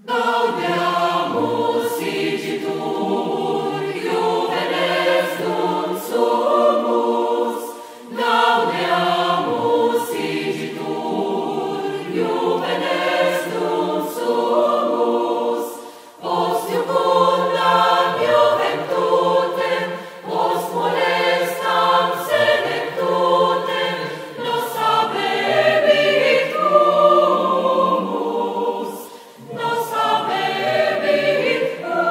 Gaudiamus igitur, Juvenes dum sumus. Gaudiamus igitur, Juvenes dum sumus. Post iucundam juventutem, post molestam senectutem, nos habebit humus, nos habebit humus.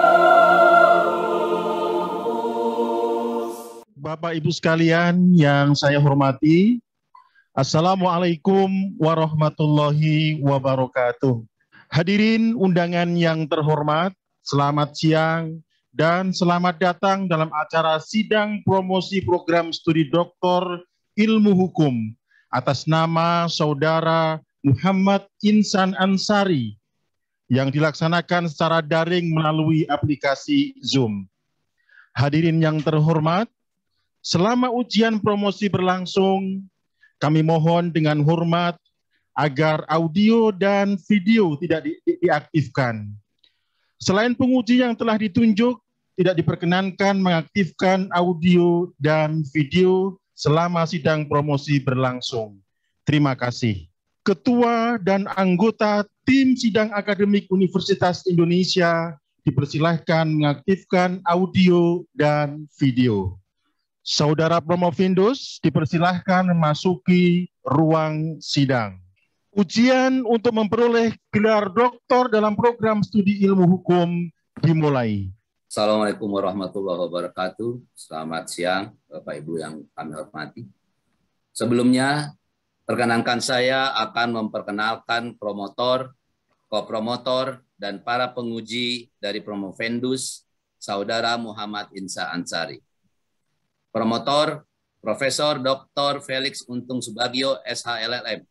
Bapak Ibu sekalian yang saya hormati, Assalamualaikum warahmatullahi wabarakatuh. Hadirin undangan yang terhormat, selamat siang dan selamat datang dalam acara sidang promosi program studi doktor ilmu hukum atas nama Saudara Muhammad Insan Ansari yang dilaksanakan secara daring melalui aplikasi Zoom. Hadirin yang terhormat, selama ujian promosi berlangsung, kami mohon dengan hormat agar audio dan video tidak diaktifkan. Selain penguji yang telah ditunjuk, tidak diperkenankan mengaktifkan audio dan video selama sidang promosi berlangsung. Terima kasih. Ketua dan anggota tim sidang akademik Universitas Indonesia dipersilahkan mengaktifkan audio dan video. Saudara Promovendus dipersilahkan memasuki ruang sidang. Ujian untuk memperoleh gelar doktor dalam program studi ilmu hukum dimulai. Assalamualaikum warahmatullahi wabarakatuh. Selamat siang Bapak Ibu yang kami hormati. Sebelumnya, perkenankan saya akan memperkenalkan promotor, kopromotor, dan para penguji dari Promovendus, Saudara Muhammad Insan Ansari. Promotor, Profesor Dr. Felix Untung Subagio, SH-LLM.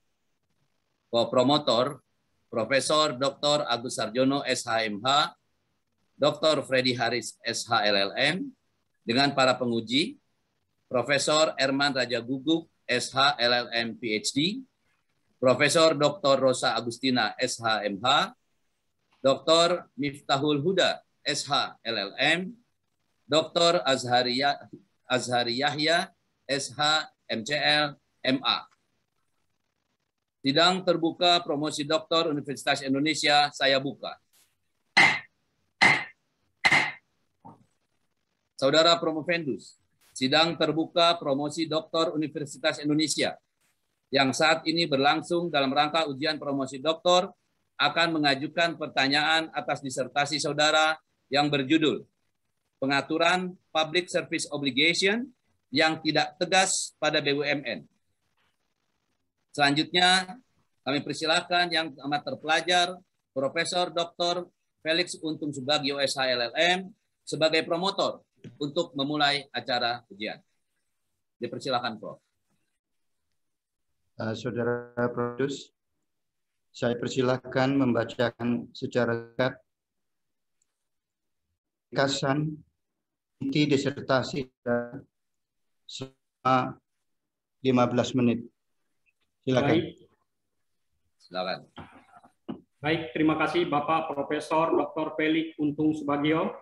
Kopromotor, Profesor Dr. Agus Sarjono, SH-MH, Dr. Freddy Haris, SH-LLM, dengan para penguji, Profesor Erman Raja Guguk, SH-LLM PhD, Profesor Dr. Rosa Agustina, SH-MH, Dr. Miftahul Huda, SH-LLM, Dr. Azhari Yahya, SH-MCL, MA. Sidang terbuka promosi doktor Universitas Indonesia saya buka. Saudara Promovendus, sidang terbuka promosi doktor Universitas Indonesia yang saat ini berlangsung dalam rangka ujian promosi doktor akan mengajukan pertanyaan atas disertasi saudara yang berjudul Pengaturan Public Service Obligation yang tidak tegas pada BUMN. Selanjutnya, kami persilakan yang amat terpelajar, Profesor Dr. Felix Untung Subagio, SH-LLM, sebagai promotor untuk memulai acara ujian. Dipersilakan, Prof. Saudara Produs, saya persilakan membacakan secara singkat ringkasan inti disertasi selama 15 menit. Silakan. Baik. Silakan. Baik, terima kasih Bapak Profesor Dr. Felix Untung Subagio.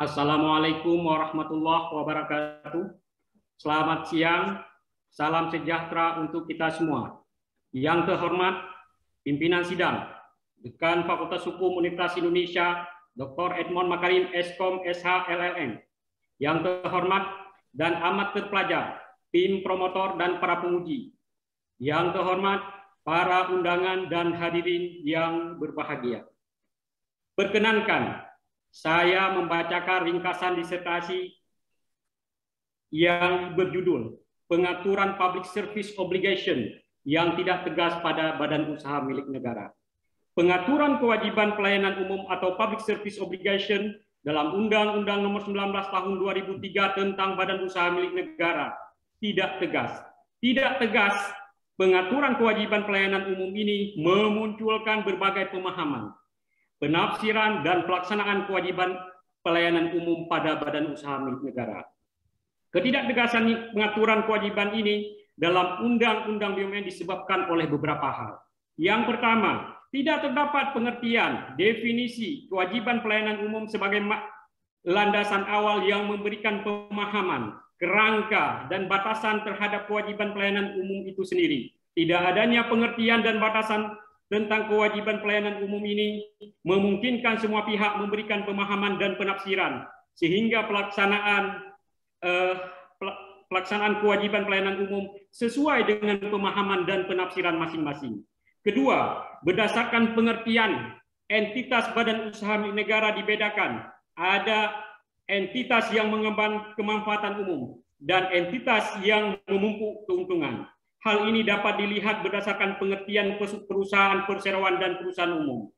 Assalamualaikum warahmatullahi wabarakatuh. Selamat siang, salam sejahtera untuk kita semua. Yang terhormat pimpinan sidang, Dekan Fakultas Hukum Universitas Indonesia, Dr. Edmond Makarim, Eskom, SH-LLM. Yang terhormat dan amat terpelajar, tim promotor dan para penguji. Yang terhormat, para undangan dan hadirin yang berbahagia. Perkenankan, saya membacakan ringkasan disertasi yang berjudul Pengaturan Public Service Obligation yang tidak tegas pada badan usaha milik negara. Pengaturan kewajiban pelayanan umum atau Public Service Obligation dalam Undang-Undang Nomor 19 Tahun 2003 tentang Badan Usaha Milik Negara tidak tegas. Tidak tegas. Pengaturan kewajiban pelayanan umum ini memunculkan berbagai pemahaman, penafsiran, dan pelaksanaan kewajiban pelayanan umum pada badan usaha milik negara. Ketidaktegasan pengaturan kewajiban ini dalam Undang-Undang BUMN disebabkan oleh beberapa hal. Yang pertama, tidak terdapat pengertian definisi kewajiban pelayanan umum sebagai landasan awal yang memberikan pemahaman, kerangka, dan batasan terhadap kewajiban pelayanan umum itu sendiri. Tidak adanya pengertian dan batasan tentang kewajiban pelayanan umum ini memungkinkan semua pihak memberikan pemahaman dan penafsiran, sehingga pelaksanaan kewajiban pelayanan umum sesuai dengan pemahaman dan penafsiran masing-masing. Kedua, berdasarkan pengertian, entitas badan usaha milik negara dibedakan. Ada entitas yang mengemban kemanfaatan umum dan entitas yang memumpuk keuntungan. Hal ini dapat dilihat berdasarkan pengertian perusahaan perseroan dan perusahaan umum.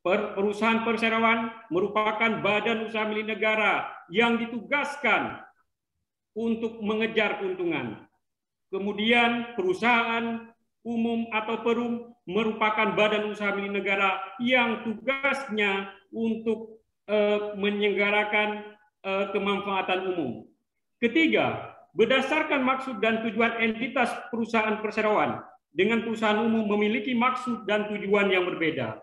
Perusahaan perseroan merupakan badan usaha milik negara yang ditugaskan untuk mengejar keuntungan. Kemudian perusahaan umum atau perum merupakan badan usaha milik negara yang tugasnya untuk menyelenggarakan kemanfaatan umum. Ketiga, berdasarkan maksud dan tujuan entitas perusahaan perseroan dengan perusahaan umum memiliki maksud dan tujuan yang berbeda.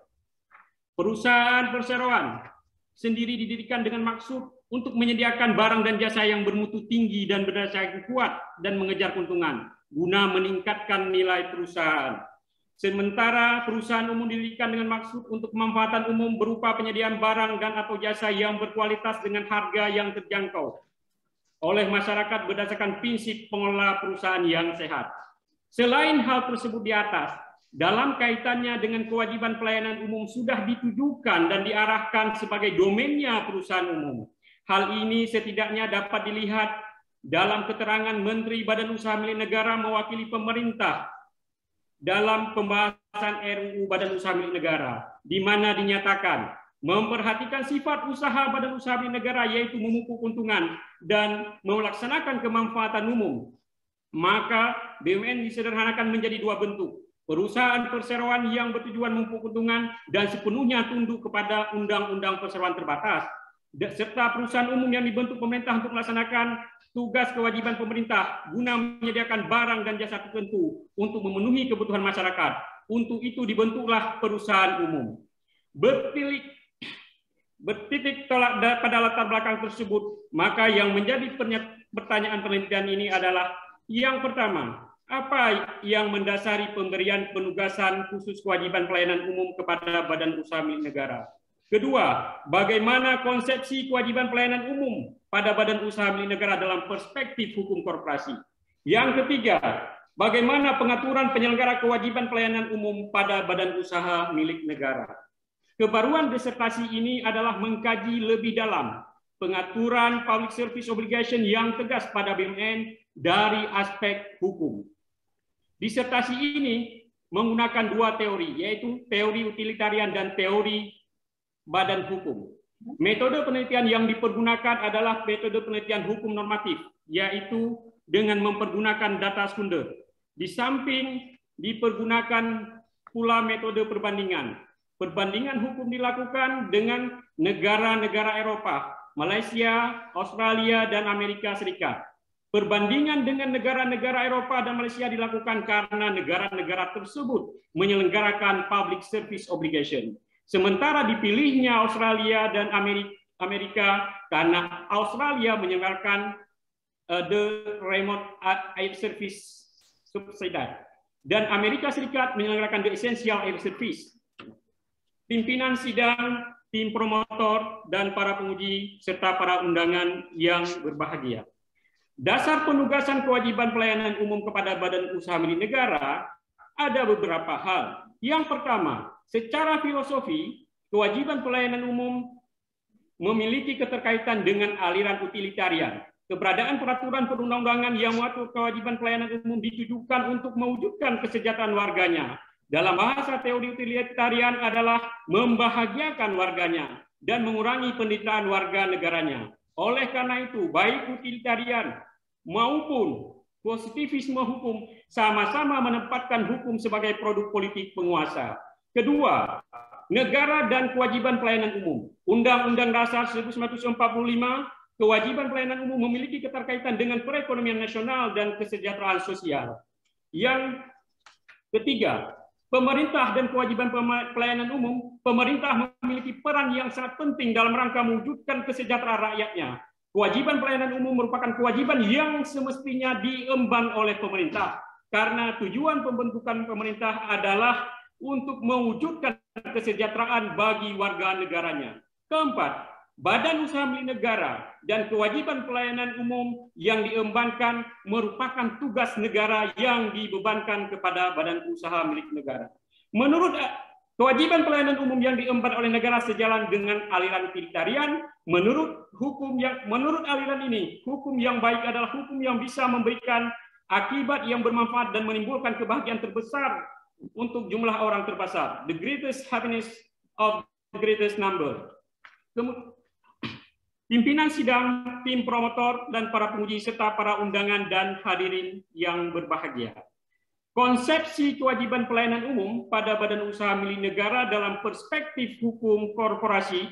Perusahaan perseroan sendiri didirikan dengan maksud untuk menyediakan barang dan jasa yang bermutu tinggi dan berdasar yang kuat dan mengejar keuntungan guna meningkatkan nilai perusahaan. Sementara perusahaan umum didirikan dengan maksud untuk kemanfaatan umum berupa penyediaan barang dan atau jasa yang berkualitas dengan harga yang terjangkau oleh masyarakat berdasarkan prinsip pengelola perusahaan yang sehat. Selain hal tersebut di atas, dalam kaitannya dengan kewajiban pelayanan umum sudah ditujukan dan diarahkan sebagai domainnya perusahaan umum. Hal ini setidaknya dapat dilihat dalam keterangan Menteri Badan Usaha Milik Negara mewakili pemerintah dalam pembahasan RUU Badan Usaha Milik Negara, di mana dinyatakan memperhatikan sifat usaha badan usaha milik negara yaitu memupuk keuntungan dan melaksanakan kemanfaatan umum. Maka BUMN disederhanakan menjadi dua bentuk. Perusahaan perseroan yang bertujuan memupuk keuntungan dan sepenuhnya tunduk kepada Undang-Undang Perseroan Terbatas, serta perusahaan umum yang dibentuk pemerintah untuk melaksanakan tugas kewajiban pemerintah guna menyediakan barang dan jasa tertentu untuk memenuhi kebutuhan masyarakat. Untuk itu dibentuklah perusahaan umum. Bertitik tolak pada latar belakang tersebut, maka yang menjadi pertanyaan penelitian ini adalah yang pertama, apa yang mendasari pemberian penugasan khusus kewajiban pelayanan umum kepada badan usaha milik negara? Kedua, bagaimana konsepsi kewajiban pelayanan umum pada badan usaha milik negara dalam perspektif hukum korporasi? Yang ketiga, bagaimana pengaturan penyelenggara kewajiban pelayanan umum pada badan usaha milik negara? Kebaruan disertasi ini adalah mengkaji lebih dalam pengaturan public service obligation yang tegas pada BUMN dari aspek hukum. Disertasi ini menggunakan dua teori, yaitu teori utilitarian dan teori badan hukum. Metode penelitian yang dipergunakan adalah metode penelitian hukum normatif, yaitu dengan mempergunakan data sekunder. Di samping dipergunakan pula metode perbandingan. Perbandingan hukum dilakukan dengan negara-negara Eropa, Malaysia, Australia, dan Amerika Serikat. Perbandingan dengan negara-negara Eropa dan Malaysia dilakukan karena negara-negara tersebut menyelenggarakan public service obligation. Sementara dipilihnya Australia dan Amerika karena Australia menyelenggarakan the remote air service subsidy dan Amerika Serikat menyelenggarakan the essential air service. Pimpinan sidang, tim promotor, dan para penguji, serta para undangan yang berbahagia. Dasar penugasan kewajiban pelayanan umum kepada badan usaha milik negara ada beberapa hal. Yang pertama, secara filosofi, kewajiban pelayanan umum memiliki keterkaitan dengan aliran utilitarian. Keberadaan peraturan perundang-undangan yang mengatur kewajiban pelayanan umum ditujukan untuk mewujudkan kesejahteraan warganya. Dalam bahasa teori utilitarian adalah membahagiakan warganya dan mengurangi penderitaan warga negaranya. Oleh karena itu, baik utilitarian maupun positivisme hukum sama-sama menempatkan hukum sebagai produk politik penguasa. Kedua, negara dan kewajiban pelayanan umum. Undang-Undang Dasar 1945, kewajiban pelayanan umum memiliki keterkaitan dengan perekonomian nasional dan kesejahteraan sosial. Yang ketiga, pemerintah dan kewajiban pelayanan umum, pemerintah memiliki peran yang sangat penting dalam rangka mewujudkan kesejahteraan rakyatnya. Kewajiban pelayanan umum merupakan kewajiban yang semestinya diemban oleh pemerintah, karena tujuan pembentukan pemerintah adalah untuk mewujudkan kesejahteraan bagi warga negaranya. Keempat, badan usaha milik negara dan kewajiban pelayanan umum yang diembankan merupakan tugas negara yang dibebankan kepada badan usaha milik negara. Menurut kewajiban pelayanan umum yang diemban oleh negara sejalan dengan aliran utilitarian, menurut aliran ini, hukum yang baik adalah hukum yang bisa memberikan akibat yang bermanfaat dan menimbulkan kebahagiaan terbesar untuk jumlah orang terpasar. The greatest happiness of the greatest number. Pimpinan sidang, tim promotor, dan para penguji, serta para undangan dan hadirin yang berbahagia. Konsepsi kewajiban pelayanan umum pada badan usaha milik negara dalam perspektif hukum korporasi.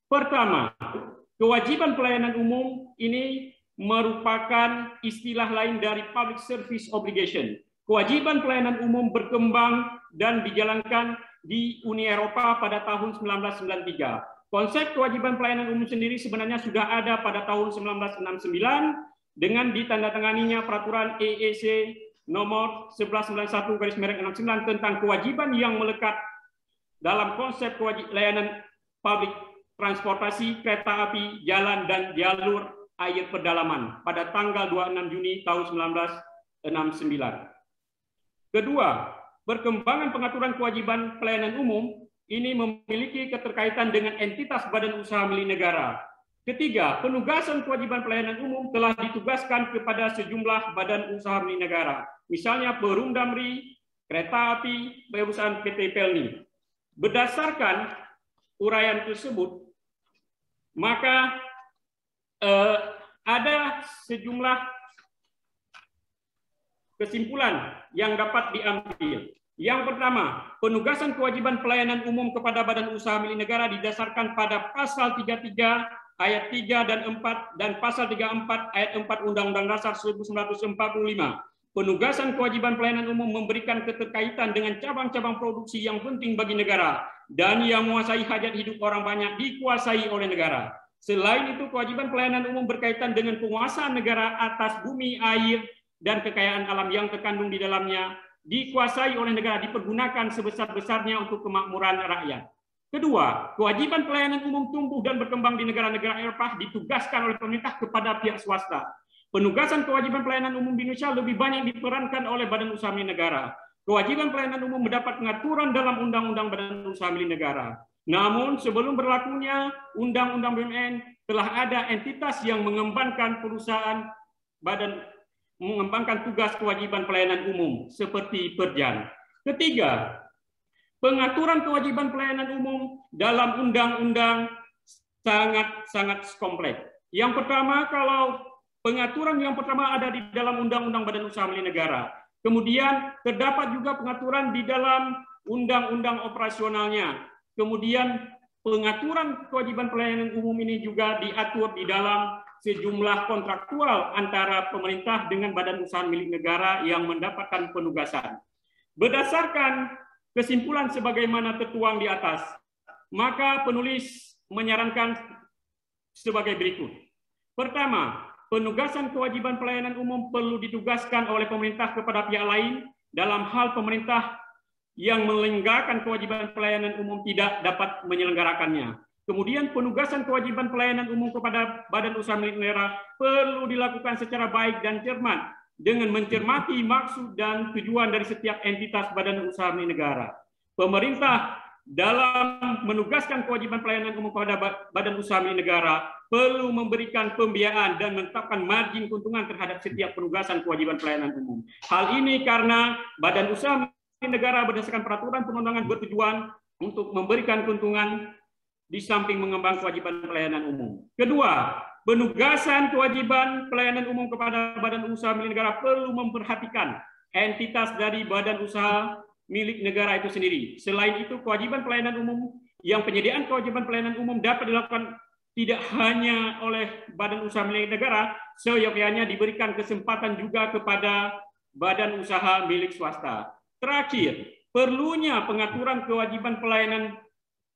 Pertama, kewajiban pelayanan umum ini merupakan istilah lain dari public service obligation. Kewajiban pelayanan umum berkembang dan dijalankan di Uni Eropa pada tahun 1993. Konsep kewajiban pelayanan umum sendiri sebenarnya sudah ada pada tahun 1969 dengan ditandatanganinya peraturan EEC nomor 1191/69 tentang kewajiban yang melekat dalam konsep layanan publik transportasi, kereta api, jalan, dan jalur air pedalaman pada tanggal 26 Juni tahun 1969. Kedua, perkembangan pengaturan kewajiban pelayanan umum ini memiliki keterkaitan dengan entitas badan usaha milik negara. Ketiga, penugasan kewajiban pelayanan umum telah ditugaskan kepada sejumlah badan usaha milik negara, misalnya Perum Damri, Kereta Api, perusahaan PT Pelni. Berdasarkan uraian tersebut, maka ada sejumlah kesimpulan yang dapat diambil. Yang pertama, penugasan kewajiban pelayanan umum kepada badan usaha milik negara didasarkan pada pasal 33 ayat 3 dan 4 dan pasal 34 ayat 4 Undang-Undang Dasar 1945. Penugasan kewajiban pelayanan umum memberikan keterkaitan dengan cabang-cabang produksi yang penting bagi negara dan yang menguasai hajat hidup orang banyak dikuasai oleh negara. Selain itu, kewajiban pelayanan umum berkaitan dengan penguasaan negara atas bumi, air, dan kekayaan alam yang terkandung di dalamnya dikuasai oleh negara, dipergunakan sebesar-besarnya untuk kemakmuran rakyat. Kedua, kewajiban pelayanan umum tumbuh dan berkembang di negara-negara Eropa ditugaskan oleh pemerintah kepada pihak swasta. Penugasan kewajiban pelayanan umum di Indonesia lebih banyak diperankan oleh badan usaha milik negara. Kewajiban pelayanan umum mendapat pengaturan dalam Undang-Undang Badan Usaha Milik Negara. Namun sebelum berlakunya Undang-Undang BUMN telah ada entitas yang mengembangkan mengembangkan tugas kewajiban pelayanan umum seperti Perjan. Ketiga, pengaturan kewajiban pelayanan umum dalam undang-undang sangat kompleks. Yang pertama, kalau pengaturan yang pertama ada di dalam Undang-Undang Badan Usaha Milik Negara. Kemudian terdapat juga pengaturan di dalam undang-undang operasionalnya. Kemudian pengaturan kewajiban pelayanan umum ini juga diatur di dalam sejumlah kontraktual antara pemerintah dengan badan usaha milik negara yang mendapatkan penugasan. Berdasarkan kesimpulan sebagaimana tertuang di atas, maka penulis menyarankan sebagai berikut. Pertama, penugasan kewajiban pelayanan umum perlu ditugaskan oleh pemerintah kepada pihak lain dalam hal pemerintah yang menyelenggarakan kewajiban pelayanan umum tidak dapat menyelenggarakannya. Kemudian penugasan kewajiban pelayanan umum kepada badan usaha milik negara perlu dilakukan secara baik dan cermat dengan mencermati maksud dan tujuan dari setiap entitas badan usaha milik negara. Pemerintah dalam menugaskan kewajiban pelayanan umum kepada badan usaha milik negara perlu memberikan pembiayaan dan menetapkan margin keuntungan terhadap setiap penugasan kewajiban pelayanan umum. Hal ini karena badan usaha milik negara berdasarkan peraturan perundangan bertujuan untuk memberikan keuntungan di samping mengembang kewajiban pelayanan umum. Kedua, penugasan kewajiban pelayanan umum kepada badan usaha milik negara perlu memperhatikan entitas dari badan usaha milik negara itu sendiri. Selain itu, kewajiban pelayanan umum yang penyediaan kewajiban pelayanan umum dapat dilakukan tidak hanya oleh badan usaha milik negara, seyogyanya diberikan kesempatan juga kepada badan usaha milik swasta. Terakhir, perlunya pengaturan kewajiban pelayanan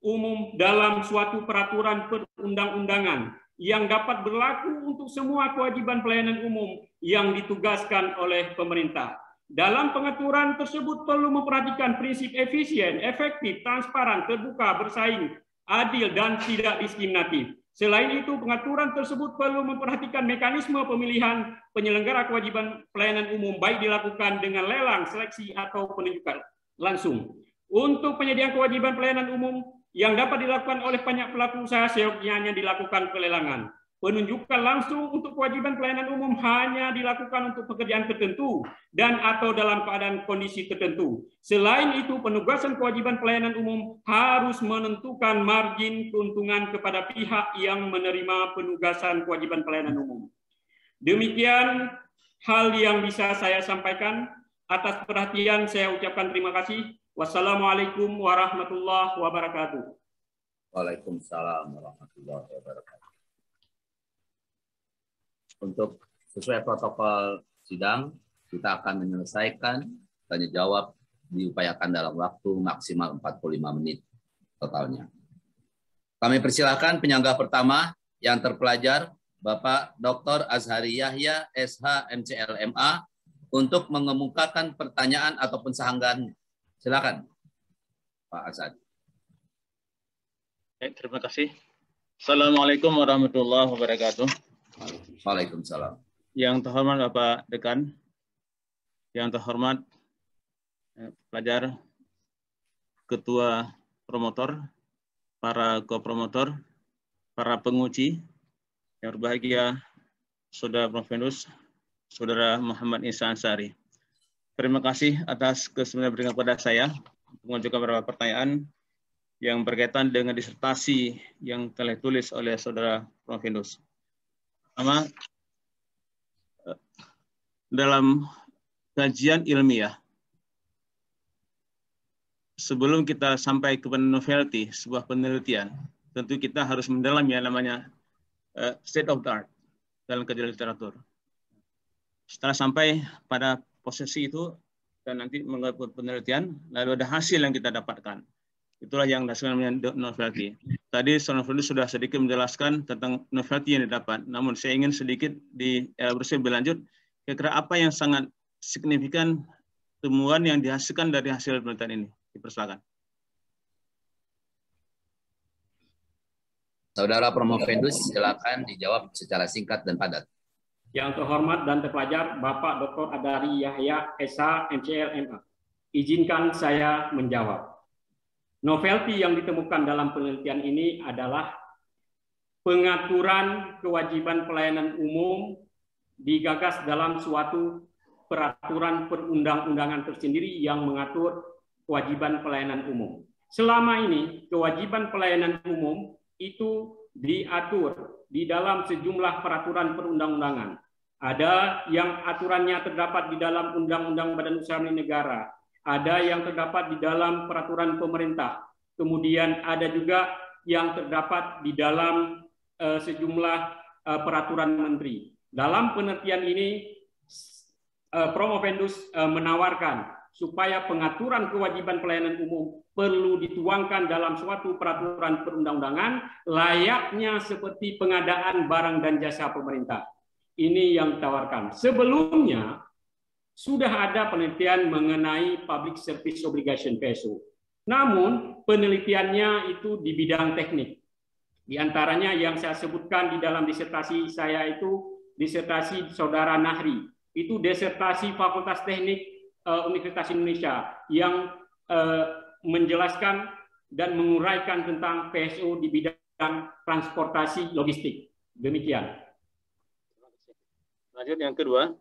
umum dalam suatu peraturan perundang-undangan yang dapat berlaku untuk semua kewajiban pelayanan umum yang ditugaskan oleh pemerintah. Dalam pengaturan tersebut perlu memperhatikan prinsip efisien, efektif, transparan, terbuka, bersaing, adil, dan tidak diskriminatif. Selain itu, pengaturan tersebut perlu memperhatikan mekanisme pemilihan penyelenggara kewajiban pelayanan umum, baik dilakukan dengan lelang, seleksi, atau penunjukan langsung. Untuk penyediaan kewajiban pelayanan umum yang dapat dilakukan oleh banyak pelaku usaha, seyogyanya dilakukan pelelangan. Penunjukan langsung untuk kewajiban pelayanan umum hanya dilakukan untuk pekerjaan tertentu dan atau dalam keadaan kondisi tertentu. Selain itu, penugasan kewajiban pelayanan umum harus menentukan margin keuntungan kepada pihak yang menerima penugasan kewajiban pelayanan umum. Demikian hal yang bisa saya sampaikan. Atas perhatian saya ucapkan terima kasih. Wassalamualaikum warahmatullahi wabarakatuh. Waalaikumsalam warahmatullahi wabarakatuh. Untuk sesuai protokol sidang, kita akan menyelesaikan tanya jawab diupayakan dalam waktu maksimal 45 menit totalnya. Kami persilakan penyangga pertama yang terpelajar Bapak Dr. Azhari Yahya, SH, MCL, MA, untuk mengemukakan pertanyaan ataupun sehanggaannya. Silakan, Pak Azhari. Terima kasih. Assalamualaikum warahmatullahi wabarakatuh. Waalaikumsalam. Yang terhormat Bapak Dekan, yang terhormat pelajar, ketua promotor, para kopromotor, para penguji, yang berbahagia Saudara Profendus, Saudara Muhammad Isa Ansari. Terima kasih atas kesempatan berikan kepada saya mengajukan beberapa pertanyaan yang berkaitan dengan disertasi yang telah ditulis oleh Saudara Profendus. Pertama, dalam kajian ilmiah, sebelum kita sampai kepada novelty, sebuah penelitian, tentu kita harus mendalam yang namanya state of the art dalam kajian literatur. Setelah sampai pada posisi itu, dan nanti melakukan penelitian, lalu ada hasil yang kita dapatkan. Itulah yang namanya novelty. Tadi Saudara Profendus sudah sedikit menjelaskan tentang novelty yang didapat. Namun saya ingin sedikit bersih berlanjut. Kira-kira apa yang sangat signifikan temuan yang dihasilkan dari hasil penelitian ini? Dipersilakan. Saudara Profendus, silakan dijawab secara singkat dan padat. Yang terhormat dan terpelajar Bapak Dr. Azhari Yahya, SH, MCL, MA. Izinkan saya menjawab. Novelty yang ditemukan dalam penelitian ini adalah pengaturan kewajiban pelayanan umum digagas dalam suatu peraturan perundang-undangan tersendiri yang mengatur kewajiban pelayanan umum. Selama ini, kewajiban pelayanan umum itu diatur di dalam sejumlah peraturan perundang-undangan. Ada yang aturannya terdapat di dalam Undang-Undang Badan Usaha Milik Negara, ada yang terdapat di dalam peraturan pemerintah, kemudian ada juga yang terdapat di dalam sejumlah peraturan menteri. Dalam penelitian ini, Profendus menawarkan supaya pengaturan kewajiban pelayanan umum perlu dituangkan dalam suatu peraturan perundang-undangan layaknya seperti pengadaan barang dan jasa pemerintah. Ini yang ditawarkan. Sebelumnya, sudah ada penelitian mengenai Public Service Obligation PSO. Namun, penelitiannya itu di bidang teknik. Di antaranya yang saya sebutkan di dalam disertasi saya itu, disertasi Saudara Nahri. Itu disertasi Fakultas Teknik Universitas Indonesia yang menjelaskan dan menguraikan tentang PSO di bidang transportasi logistik. Demikian. Lanjut yang kedua.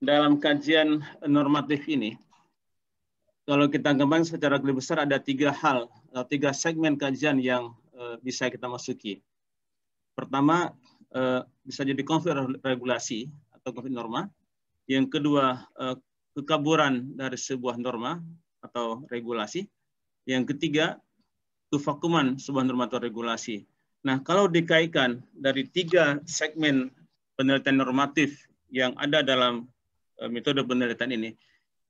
Dalam kajian normatif ini, kalau kita kembangkan secara lebih besar ada 3 hal, 3 segmen kajian yang bisa kita masuki. Pertama, bisa jadi konflik regulasi atau konflik norma. Yang kedua, kekaburan dari sebuah norma atau regulasi. Yang ketiga, kevakuman sebuah norma atau regulasi. Nah, kalau dikaitkan dari 3 segmen penelitian normatif yang ada dalam metode penelitian ini,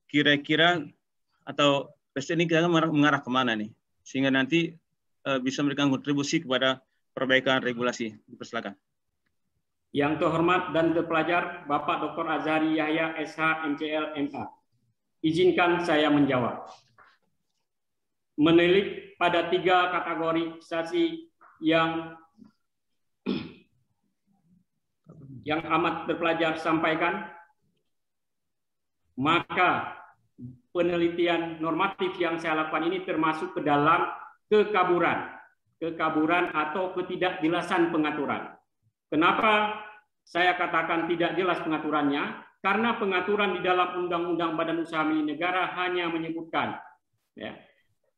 kira-kira atau Presiden ini kita mengarah kemana nih, sehingga nanti bisa memberikan kontribusi kepada perbaikan regulasi. Dipersilakan. Yang terhormat dan terpelajar Bapak Dr. Azhari Yahya, SH, MCL, MA. Izinkan saya menjawab. Menilik pada 3 kategorisasi yang amat terpelajar sampaikan, maka penelitian normatif yang saya lakukan ini termasuk ke dalam kekaburan atau ketidakjelasan pengaturan. Kenapa saya katakan tidak jelas pengaturannya? Karena pengaturan di dalam Undang-Undang Badan Usaha Milik Negara hanya menyebutkan ya,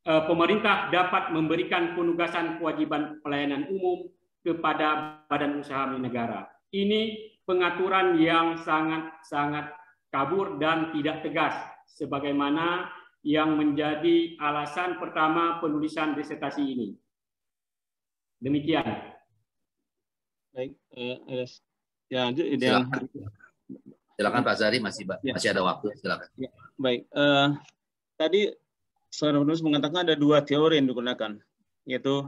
pemerintah dapat memberikan penugasan kewajiban pelayanan umum kepada Badan Usaha Milik Negara. Ini pengaturan yang sangat kabur dan tidak tegas, sebagaimana yang menjadi alasan pertama penulisan disertasi ini. Demikian. Baik, ya, ideal. Silakan Pak Azhari, masih ada waktu. Silakan. Ya, baik. Tadi seorang penulis mengatakan ada 2 teori yang digunakan, yaitu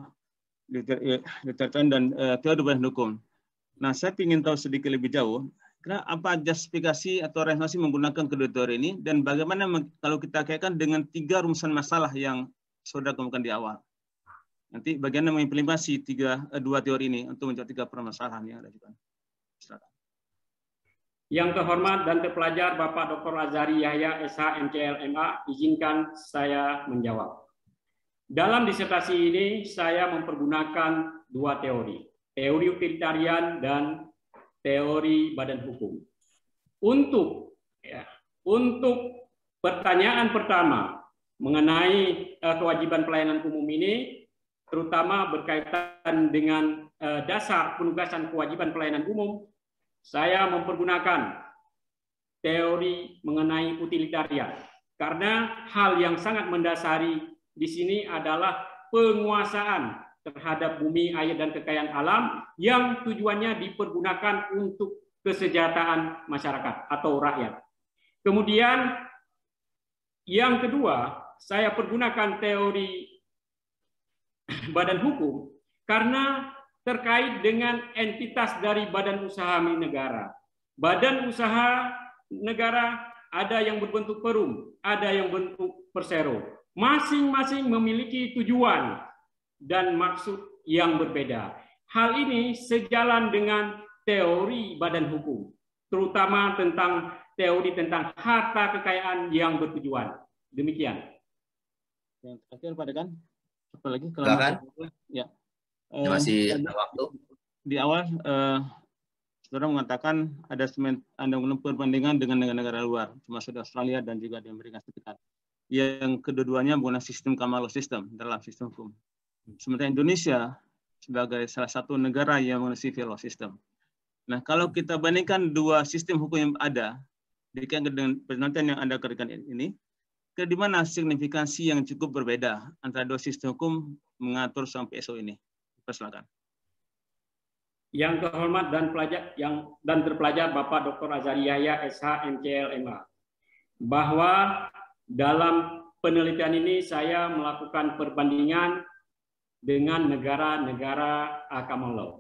libertarian dan teori badan hukum. Nah, saya ingin tahu sedikit lebih jauh, apa justifikasi atau rasionalisasi menggunakan kedua teori ini, dan bagaimana kalau kita kaitkan dengan 3 rumusan masalah yang sudah kemukakan di awal. Nanti bagaimana mengimplementasi 2 teori ini untuk menjawab 3 permasalahan yang ada. Silakan. Yang terhormat dan terpelajar Bapak Dr. Azhari Yahya, SH, MCL, MA, izinkan saya menjawab. Dalam disertasi ini saya mempergunakan 2 teori, teori utilitarian dan teori badan hukum. Untuk pertanyaan pertama mengenai kewajiban pelayanan umum ini, terutama berkaitan dengan dasar penugasan kewajiban pelayanan umum, saya mempergunakan teori mengenai utilitarian. Karena hal yang sangat mendasari di sini adalah penguasaan terhadap bumi, air, dan kekayaan alam yang tujuannya dipergunakan untuk kesejahteraan masyarakat atau rakyat. Kemudian yang kedua, saya pergunakan teori badan hukum karena terkait dengan entitas dari badan usaha milik negara. Badan usaha negara ada yang berbentuk perum, ada yang berbentuk persero. Masing-masing memiliki tujuan dan maksud yang berbeda. Hal ini sejalan dengan teori badan hukum, terutama tentang teori tentang harta kekayaan yang bertujuan. Demikian. Yang terakhir Pak Dekan, apa lagi? Silakan. Ya. Masih ada waktu. Di awal, saudara mengatakan ada perbandingan dengan negara-negara luar, termasuk Australia dan juga di Amerika Serikat. Yang kedua-duanya menggunakan sistem common law system dalam sistem hukum. Sementara Indonesia sebagai salah satu negara yang menggunakan civil law system. Nah, kalau kita bandingkan 2 sistem hukum yang ada, dikaitkan dengan penelitian yang Anda kerjakan ini, di mana signifikansi yang cukup berbeda antara 2 sistem hukum mengatur soal PSO ini? Persilakan. Yang terhormat dan terpelajar Bapak Dr. Azhari Yahya, SH, MCL, MA, bahwa dalam penelitian ini saya melakukan perbandingan dengan negara-negara common law.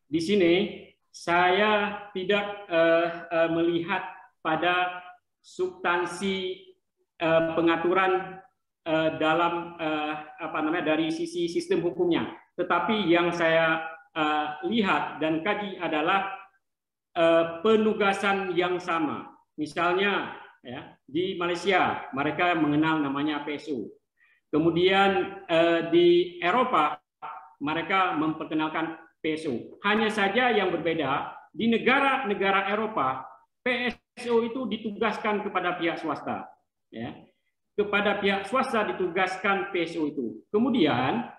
Di sini saya tidak melihat pada substansi pengaturan dalam dari sisi sistem hukumnya, tetapi yang saya lihat dan kaji adalah penugasan yang sama. Misalnya ya, di Malaysia mereka mengenal namanya PSO. Kemudian di Eropa mereka memperkenalkan PSO. Hanya saja yang berbeda, di negara-negara Eropa PSO itu ditugaskan kepada pihak swasta. Ya. Kepada pihak swasta ditugaskan PSO itu. Kemudian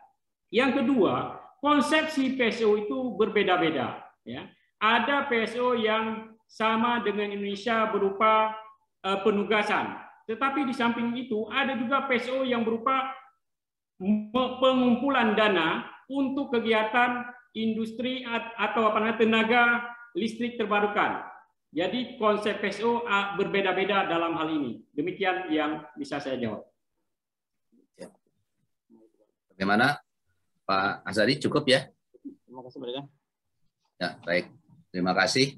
yang kedua, konsepsi PSO itu berbeda-beda. Ya. Ada PSO yang sama dengan Indonesia berupa penugasan. Tetapi di samping itu ada juga PSO yang berupa pengumpulan dana untuk kegiatan industri atau tenaga listrik terbarukan. Jadi konsep PSO berbeda-beda dalam hal ini. Demikian yang bisa saya jawab. Bagaimana Pak Azhari, cukup ya? Terima kasih mereka. Ya, baik. Terima kasih.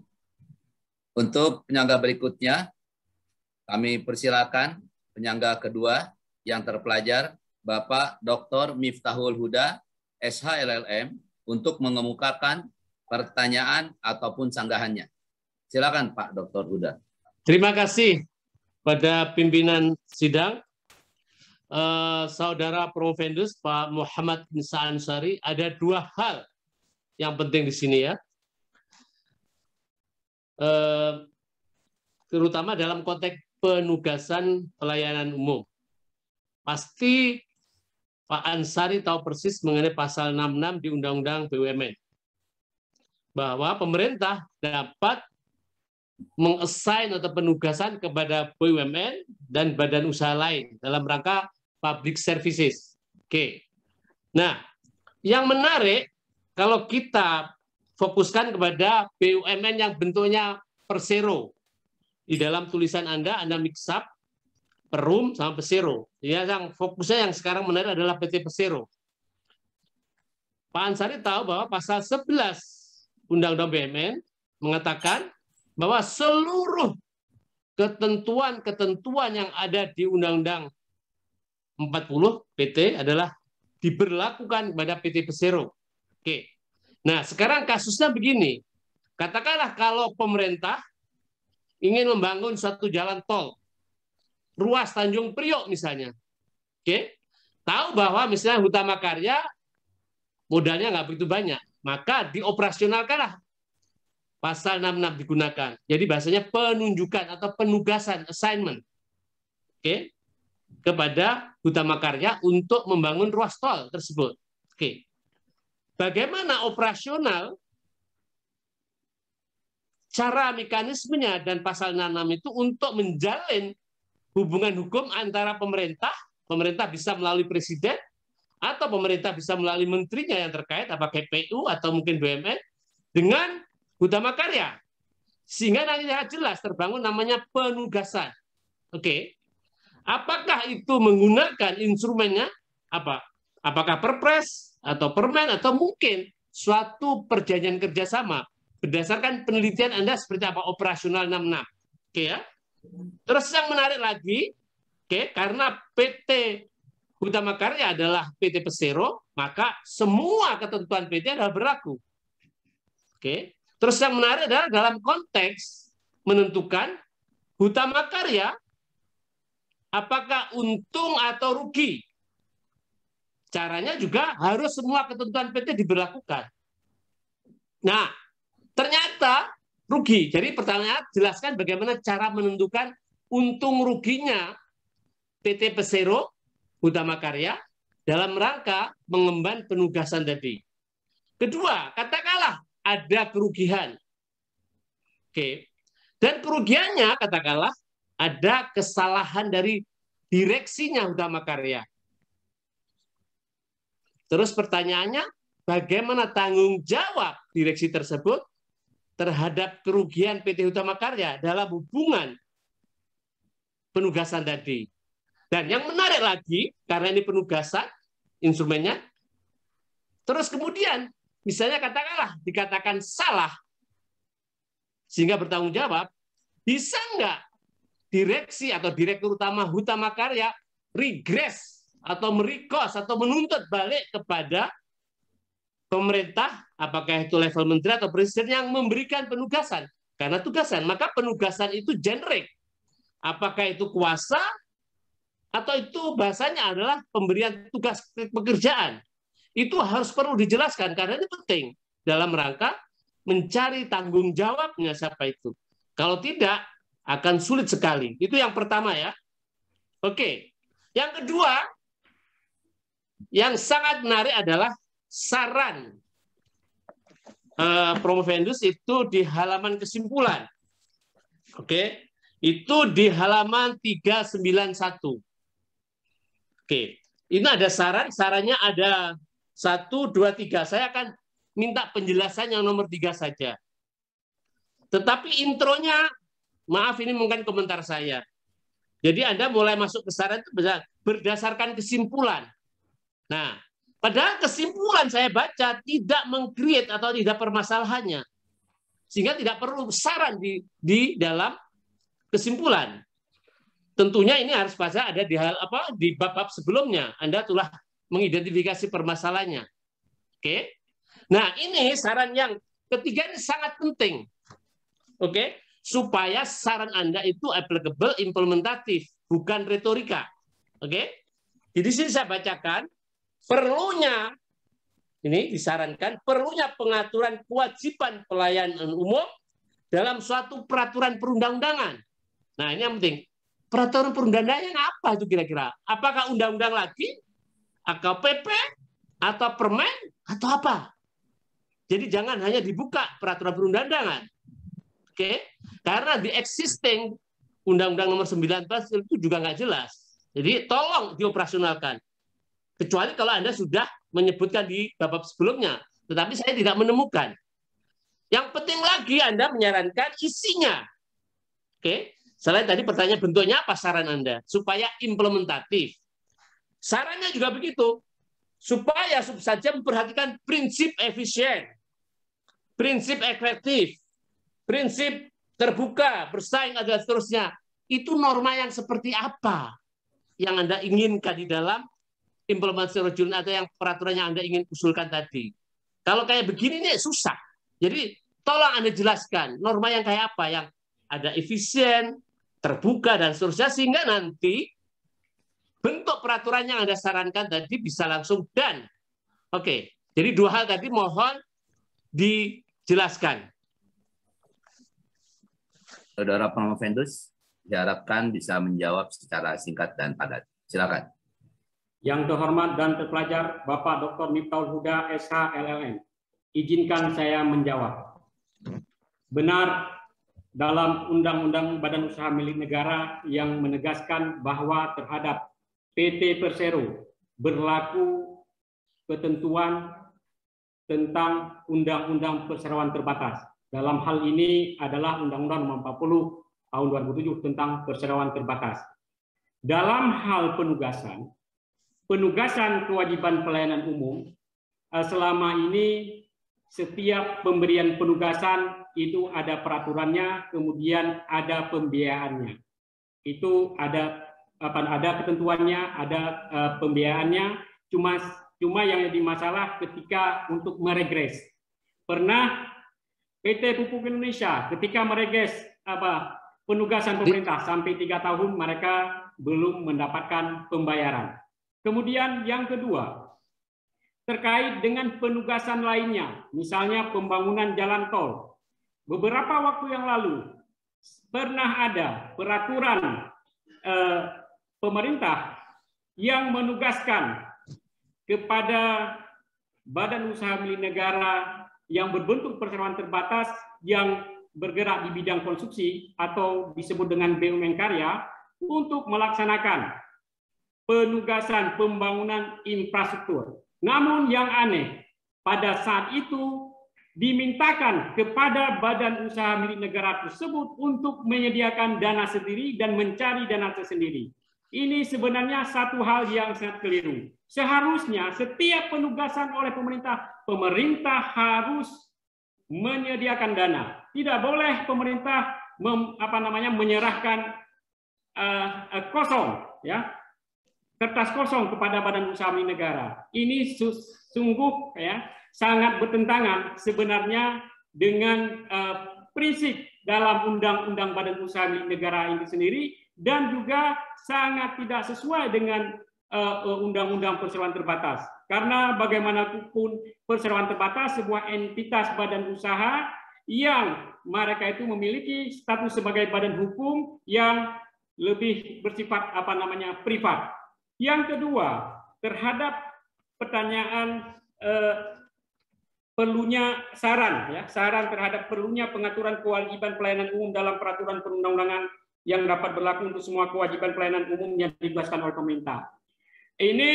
Untuk penyangga berikutnya, kami persilakan penyangga kedua yang terpelajar, Bapak Dr. Miftahul Huda, SH-LLM, untuk mengemukakan pertanyaan ataupun sanggahannya. Silakan Pak Dr. Huda. Terima kasih pada pimpinan sidang. Saudara Profendus Pak Muhammad Nisa Ansari, ada dua hal yang penting di sini ya. Terutama dalam konteks penugasan pelayanan umum. Pasti Pak Ansari tahu persis mengenai pasal 66 di Undang-Undang BUMN. Bahwa pemerintah dapat mengassign atau penugasan kepada BUMN dan badan usaha lain dalam rangka public services. Oke. Nah, yang menarik kalau kita fokuskan kepada BUMN yang bentuknya persero. Di dalam tulisan Anda mix up Perum sama Persero. Ya, yang fokusnya yang sekarang menarik adalah PT Persero. Pak Ansari tahu bahwa pasal 11 Undang-Undang BUMN mengatakan bahwa seluruh ketentuan-ketentuan yang ada di Undang-Undang 40 PT adalah diberlakukan kepada PT Persero. Oke. Nah, sekarang kasusnya begini. Katakanlah kalau pemerintah ingin membangun suatu jalan tol, ruas Tanjung Priok misalnya. Oke. Tahu bahwa misalnya Hutama Karya modalnya nggak begitu banyak, maka dioperasionalkanlah pasal 66 digunakan. Jadi bahasanya penunjukan atau penugasan, assignment. Oke. Kepada Hutama Karya untuk membangun ruas tol tersebut. Oke. Bagaimana operasional, cara mekanismenya dan pasal 66 itu untuk menjalin hubungan hukum antara pemerintah bisa melalui presiden, atau pemerintah bisa melalui menterinya yang terkait, apakah PU atau mungkin BUMN, dengan Hutama Karya. Sehingga nantinya jelas terbangun namanya penugasan. Oke. Apakah itu menggunakan instrumennya apa? Apakah Perpres atau Permen atau mungkin suatu perjanjian kerjasama berdasarkan penelitian Anda seperti apa operasional 66. Oke ya. Terus yang menarik lagi, oke, karena PT Hutama Karya adalah PT Persero, maka semua ketentuan PT adalah berlaku. Oke. Terus yang menarik adalah dalam konteks menentukan Hutama Karya apakah untung atau rugi. Caranya juga harus semua ketentuan PT diberlakukan. Nah, ternyata rugi. Jadi pertanyaan, jelaskan bagaimana cara menentukan untung ruginya PT Persero Hutama Karya dalam rangka mengemban penugasan tadi. Kedua, katakanlah ada kerugian. Oke. Dan kerugiannya katakanlah ada kesalahan dari direksinya Hutama Karya. Terus pertanyaannya, bagaimana tanggung jawab direksi tersebut terhadap kerugian PT Hutama Karya dalam hubungan penugasan tadi. Dan yang menarik lagi, karena ini penugasan, instrumennya, terus kemudian, misalnya katakanlah, dikatakan salah, sehingga bertanggung jawab, bisa nggak direksi atau direktur utama Hutama Karya regres atau merequest atau menuntut balik kepada pemerintah, apakah itu level menteri atau presiden yang memberikan penugasan. Karena tugasan, maka penugasan itu generik. Apakah itu kuasa atau itu bahasanya adalah pemberian tugas pekerjaan. Itu harus perlu dijelaskan karena ini penting dalam rangka mencari tanggung jawabnya siapa itu. Kalau tidak, akan sulit sekali. Itu yang pertama ya. Oke. Yang kedua, yang sangat menarik adalah saran Promovendus itu di halaman kesimpulan. Oke. Itu di halaman 391. Oke. Ini ada saran, sarannya ada 1, 2, 3. Saya akan minta penjelasan yang nomor 3 saja. Tetapi intronya, maaf ini mungkin komentar saya. Jadi Anda mulai masuk ke saran itu berdasarkan kesimpulan. Nah, padahal kesimpulan saya baca tidak meng-create atau tidak permasalahannya. Sehingga tidak perlu saran di dalam kesimpulan. Tentunya ini harus baca ada di bab-bab sebelumnya. Anda telah mengidentifikasi permasalahannya. Oke. Nah, ini saran yang ketiga ini sangat penting. Oke, supaya saran Anda itu applicable, implementatif, bukan retorika. Oke. Jadi sini saya bacakan perlunya ini disarankan perlunya pengaturan kewajiban pelayanan umum dalam suatu peraturan perundang-undangan. Nah, ini yang penting. Peraturan perundang-undangan apa itu kira-kira? Apakah undang-undang lagi? Atau PP? Atau permen? Atau apa? Jadi jangan hanya dibuka peraturan perundang-undangan. Oke? Karena di existing Undang-Undang Nomor 19 itu juga nggak jelas. Jadi tolong dioperasionalkan. Kecuali kalau Anda sudah menyebutkan di bab sebelumnya. Tetapi saya tidak menemukan. Yang penting lagi Anda menyarankan isinya. Oke? Selain tadi pertanyaan bentuknya apa saran Anda? Supaya implementatif. Sarannya juga begitu. Supaya saja memperhatikan prinsip efisien, prinsip efektif, prinsip terbuka, bersaing, dan seterusnya. Itu norma yang seperti apa yang Anda inginkan di dalam implementasi regulasi atau yang peraturan yang Anda ingin usulkan tadi. Kalau kayak begini nih susah. Jadi tolong Anda jelaskan norma yang kayak apa, yang ada efisien, terbuka, dan seterusnya, sehingga nanti bentuk peraturan yang Anda sarankan tadi bisa langsung dan. Oke, jadi dua hal tadi mohon dijelaskan. Saudara Promovendus, diharapkan bisa menjawab secara singkat dan padat. Silakan. Yang terhormat dan terpelajar Bapak Dr. Miftahul Huda, SH, LLM. Izinkan saya menjawab. Benar, dalam Undang-Undang Badan Usaha Milik Negara yang menegaskan bahwa terhadap PT Persero berlaku ketentuan tentang Undang-Undang Perseroan Terbatas. Dalam hal ini adalah Undang-Undang Nomor 40 Tahun 2007 tentang Perseroan Terbatas. Dalam hal penugasan kewajiban pelayanan umum, selama ini setiap pemberian penugasan itu ada peraturannya, kemudian ada pembiayaannya. Itu ada ketentuannya, ada pembiayaannya. Cuma yang jadi masalah ketika untuk meregres. Pernah PT Pupuk Indonesia ketika meregres penugasan pemerintah sampai 3 tahun mereka belum mendapatkan pembayaran. Kemudian yang kedua, terkait dengan penugasan lainnya, misalnya pembangunan jalan tol. Beberapa waktu yang lalu pernah ada peraturan pemerintah yang menugaskan kepada badan usaha milik negara yang berbentuk perseroan terbatas yang bergerak di bidang konstruksi atau disebut dengan BUMN karya untuk melaksanakan penugasan pembangunan infrastruktur. Namun yang aneh, pada saat itu dimintakan kepada badan usaha milik negara tersebut untuk menyediakan dana sendiri dan mencari dana tersendiri. Ini sebenarnya satu hal yang sangat keliru. Seharusnya setiap penugasan oleh pemerintah harus menyediakan dana. Tidak boleh pemerintah menyerahkan kosong, ya, kertas kosong kepada badan usaha milik negara. Ini sungguh ya sangat bertentangan sebenarnya dengan prinsip dalam Undang-Undang Badan Usaha Milik Negara ini sendiri, dan juga sangat tidak sesuai dengan Undang-Undang Perseroan Terbatas. Karena bagaimanapun perseroan terbatas sebuah entitas badan usaha yang mereka itu memiliki status sebagai badan hukum yang lebih bersifat privat. Yang kedua, terhadap pertanyaan perlunya saran terhadap perlunya pengaturan kewajiban pelayanan umum dalam peraturan perundang-undangan yang dapat berlaku untuk semua kewajiban pelayanan umum yang ditugaskan oleh pemerintah. Ini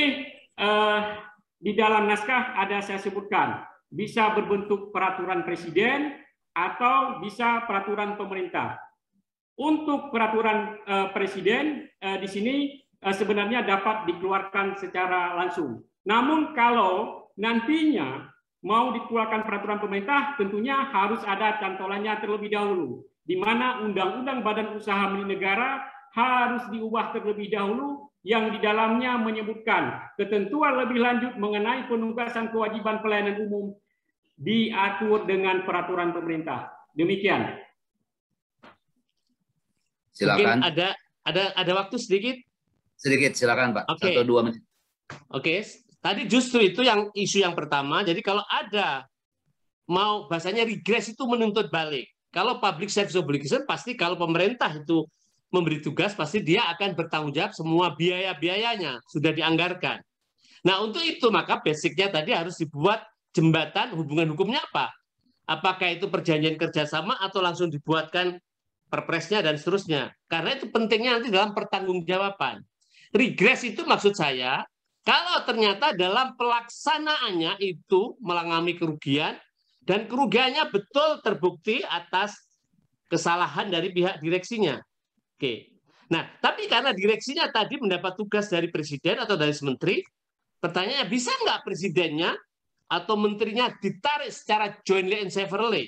di dalam naskah ada saya sebutkan bisa berbentuk peraturan presiden atau bisa peraturan pemerintah. Untuk peraturan presiden di sini sebenarnya dapat dikeluarkan secara langsung. Namun kalau nantinya mau dikeluarkan peraturan pemerintah, tentunya harus ada cantolannya terlebih dahulu, di mana Undang-Undang Badan Usaha Milik Negara harus diubah terlebih dahulu, yang di dalamnya menyebutkan ketentuan lebih lanjut mengenai penugasan kewajiban pelayanan umum diatur dengan peraturan pemerintah. Demikian. Silakan. Mungkin ada waktu sedikit. Sedikit, silakan Pak. Oke. 1-2 menit. Oke, tadi justru itu yang isu yang pertama. Jadi kalau ada mau bahasanya regres itu menuntut balik. Kalau public service obligation pasti kalau pemerintah itu memberi tugas pasti dia akan bertanggung jawab semua biaya-biayanya sudah dianggarkan. Nah untuk itu maka basicnya tadi harus dibuat jembatan hubungan hukumnya apa? Apakah itu perjanjian kerjasama atau langsung dibuatkan perpresnya dan seterusnya? Karena itu pentingnya nanti dalam pertanggungjawaban. Regres itu maksud saya kalau ternyata dalam pelaksanaannya itu mengalami kerugian dan kerugiannya betul terbukti atas kesalahan dari pihak direksinya. Oke. Nah, tapi karena direksinya tadi mendapat tugas dari presiden atau dari menteri, pertanyaannya bisa nggak presidennya atau menterinya ditarik secara jointly and severally?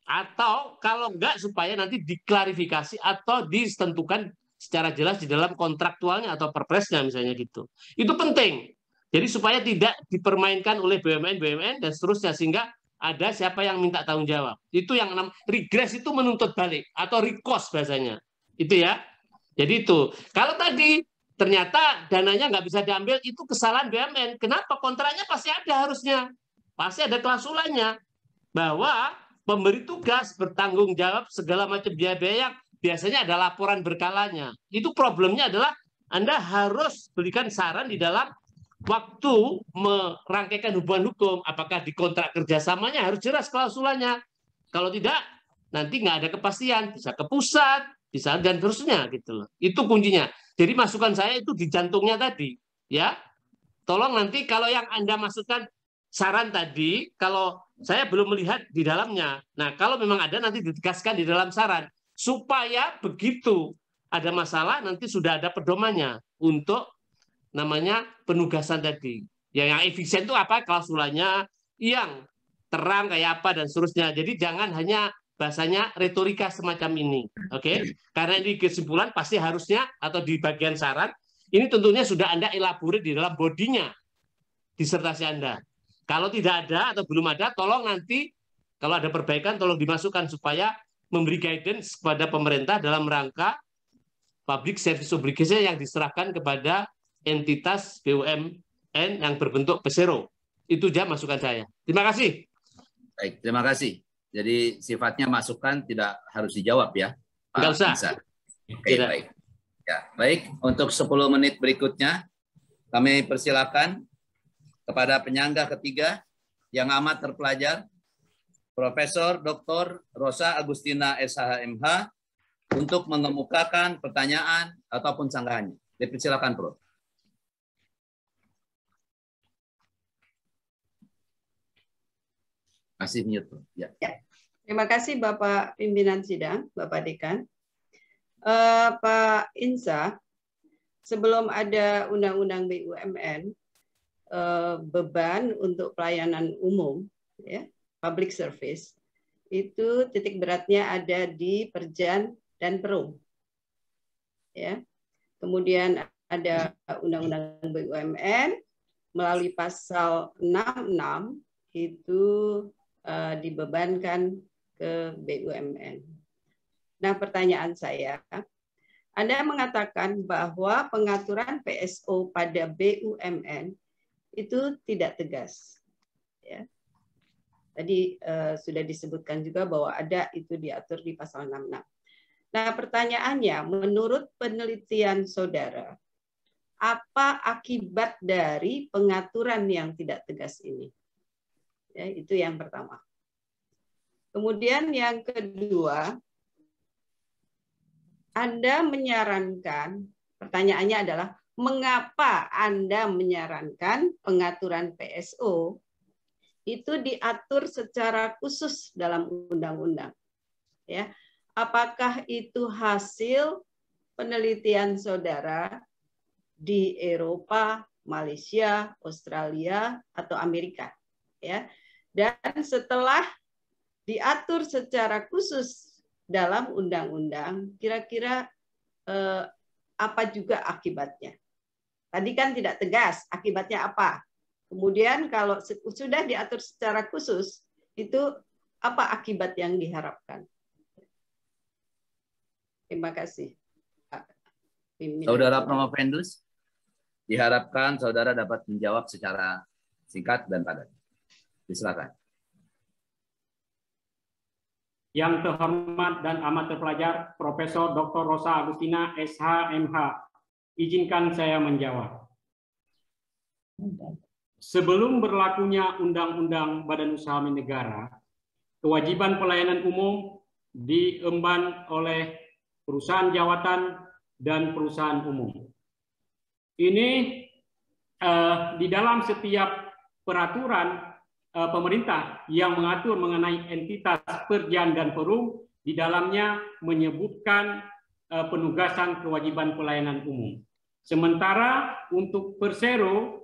Atau kalau enggak supaya nanti diklarifikasi atau ditentukan secara jelas di dalam kontraktualnya atau perpresnya misalnya gitu. Itu penting. Jadi supaya tidak dipermainkan oleh BUMN dan seterusnya sehingga ada siapa yang minta tanggung jawab. Itu yang regres itu menuntut balik atau recourse bahasanya. Itu ya. Jadi itu. Kalau tadi ternyata dananya nggak bisa diambil, itu kesalahan BUMN. Kenapa? Kontraknya pasti ada harusnya. Pasti ada klausulannya. Bahwa pemberi tugas bertanggung jawab segala macam biaya-biaya, biasanya ada laporan berkalanya. Itu problemnya adalah Anda harus berikan saran di dalam waktu merangkaikan hubungan hukum, apakah di kontrak kerjasamanya harus jelas klausulannya. Kalau tidak, nanti nggak ada kepastian, bisa ke pusat, bisa dan terusnya gitu loh. Itu kuncinya. Jadi masukan saya itu di jantungnya tadi, ya. Tolong nanti kalau yang Anda masukkan saran tadi, kalau saya belum melihat di dalamnya. Nah, kalau memang ada nanti ditegaskan di dalam saran supaya begitu ada masalah nanti sudah ada pedomannya untuk namanya penugasan tadi. Yang efisien itu apa? Klausulannya yang terang kayak apa dan seterusnya. Jadi jangan hanya bahasanya retorika semacam ini. Oke? Karena ini kesimpulan pasti harusnya atau di bagian saran ini tentunya sudah Anda elaborate di dalam bodinya disertasi Anda. Kalau tidak ada atau belum ada, tolong nanti kalau ada perbaikan tolong dimasukkan supaya memberi guidance kepada pemerintah dalam rangka public service obligation yang diserahkan kepada entitas BUMN yang berbentuk pesero. Itu aja masukan saya. Terima kasih. Baik, terima kasih. Jadi sifatnya masukan tidak harus dijawab ya. Tidak usah. Oke, baik. Ya, baik. Untuk 10 menit berikutnya kami persilakan kepada penyangga ketiga yang amat terpelajar, Profesor Dr. Rosa Agustina SHMH untuk mengemukakan pertanyaan ataupun sanggahannya. Dipersilakan, Prof. Masih mute, Prof. Ya. Terima kasih Bapak Pimpinan Sidang, Bapak Dekan. Pak Insa, sebelum ada Undang-Undang BUMN, beban untuk pelayanan umum, ya, public service, itu titik beratnya ada di Perjan dan Perum. Ya. Kemudian ada Undang-Undang BUMN melalui pasal 66 itu dibebankan ke BUMN. Nah, pertanyaan saya, Anda mengatakan bahwa pengaturan PSO pada BUMN itu tidak tegas. Ya. Tadi sudah disebutkan juga bahwa ada itu diatur di pasal 66. Nah, pertanyaannya, menurut penelitian saudara, apa akibat dari pengaturan yang tidak tegas ini? Ya, itu yang pertama. Kemudian yang kedua, Anda menyarankan, pertanyaannya adalah, mengapa Anda menyarankan pengaturan PSO itu diatur secara khusus dalam undang-undang. Ya, apakah itu hasil penelitian saudara di Eropa, Malaysia, Australia, atau Amerika? Ya, dan setelah diatur secara khusus dalam undang-undang, kira-kira apa juga akibatnya? Tadi kan tidak tegas, akibatnya apa? Kemudian kalau sudah diatur secara khusus, itu apa akibat yang diharapkan? Terima kasih. Saudara Promovendus, diharapkan saudara dapat menjawab secara singkat dan padat. Silakan. Yang terhormat dan amat terpelajar Profesor Dr. Rosa Agustina, SH, MH, izinkan saya menjawab. Sebelum berlakunya Undang-Undang Badan Usaha Milik Negara, kewajiban pelayanan umum diemban oleh perusahaan jawatan dan perusahaan umum. Ini di dalam setiap peraturan pemerintah yang mengatur mengenai entitas perjan dan perum, di dalamnya menyebutkan penugasan kewajiban pelayanan umum. Sementara untuk Persero,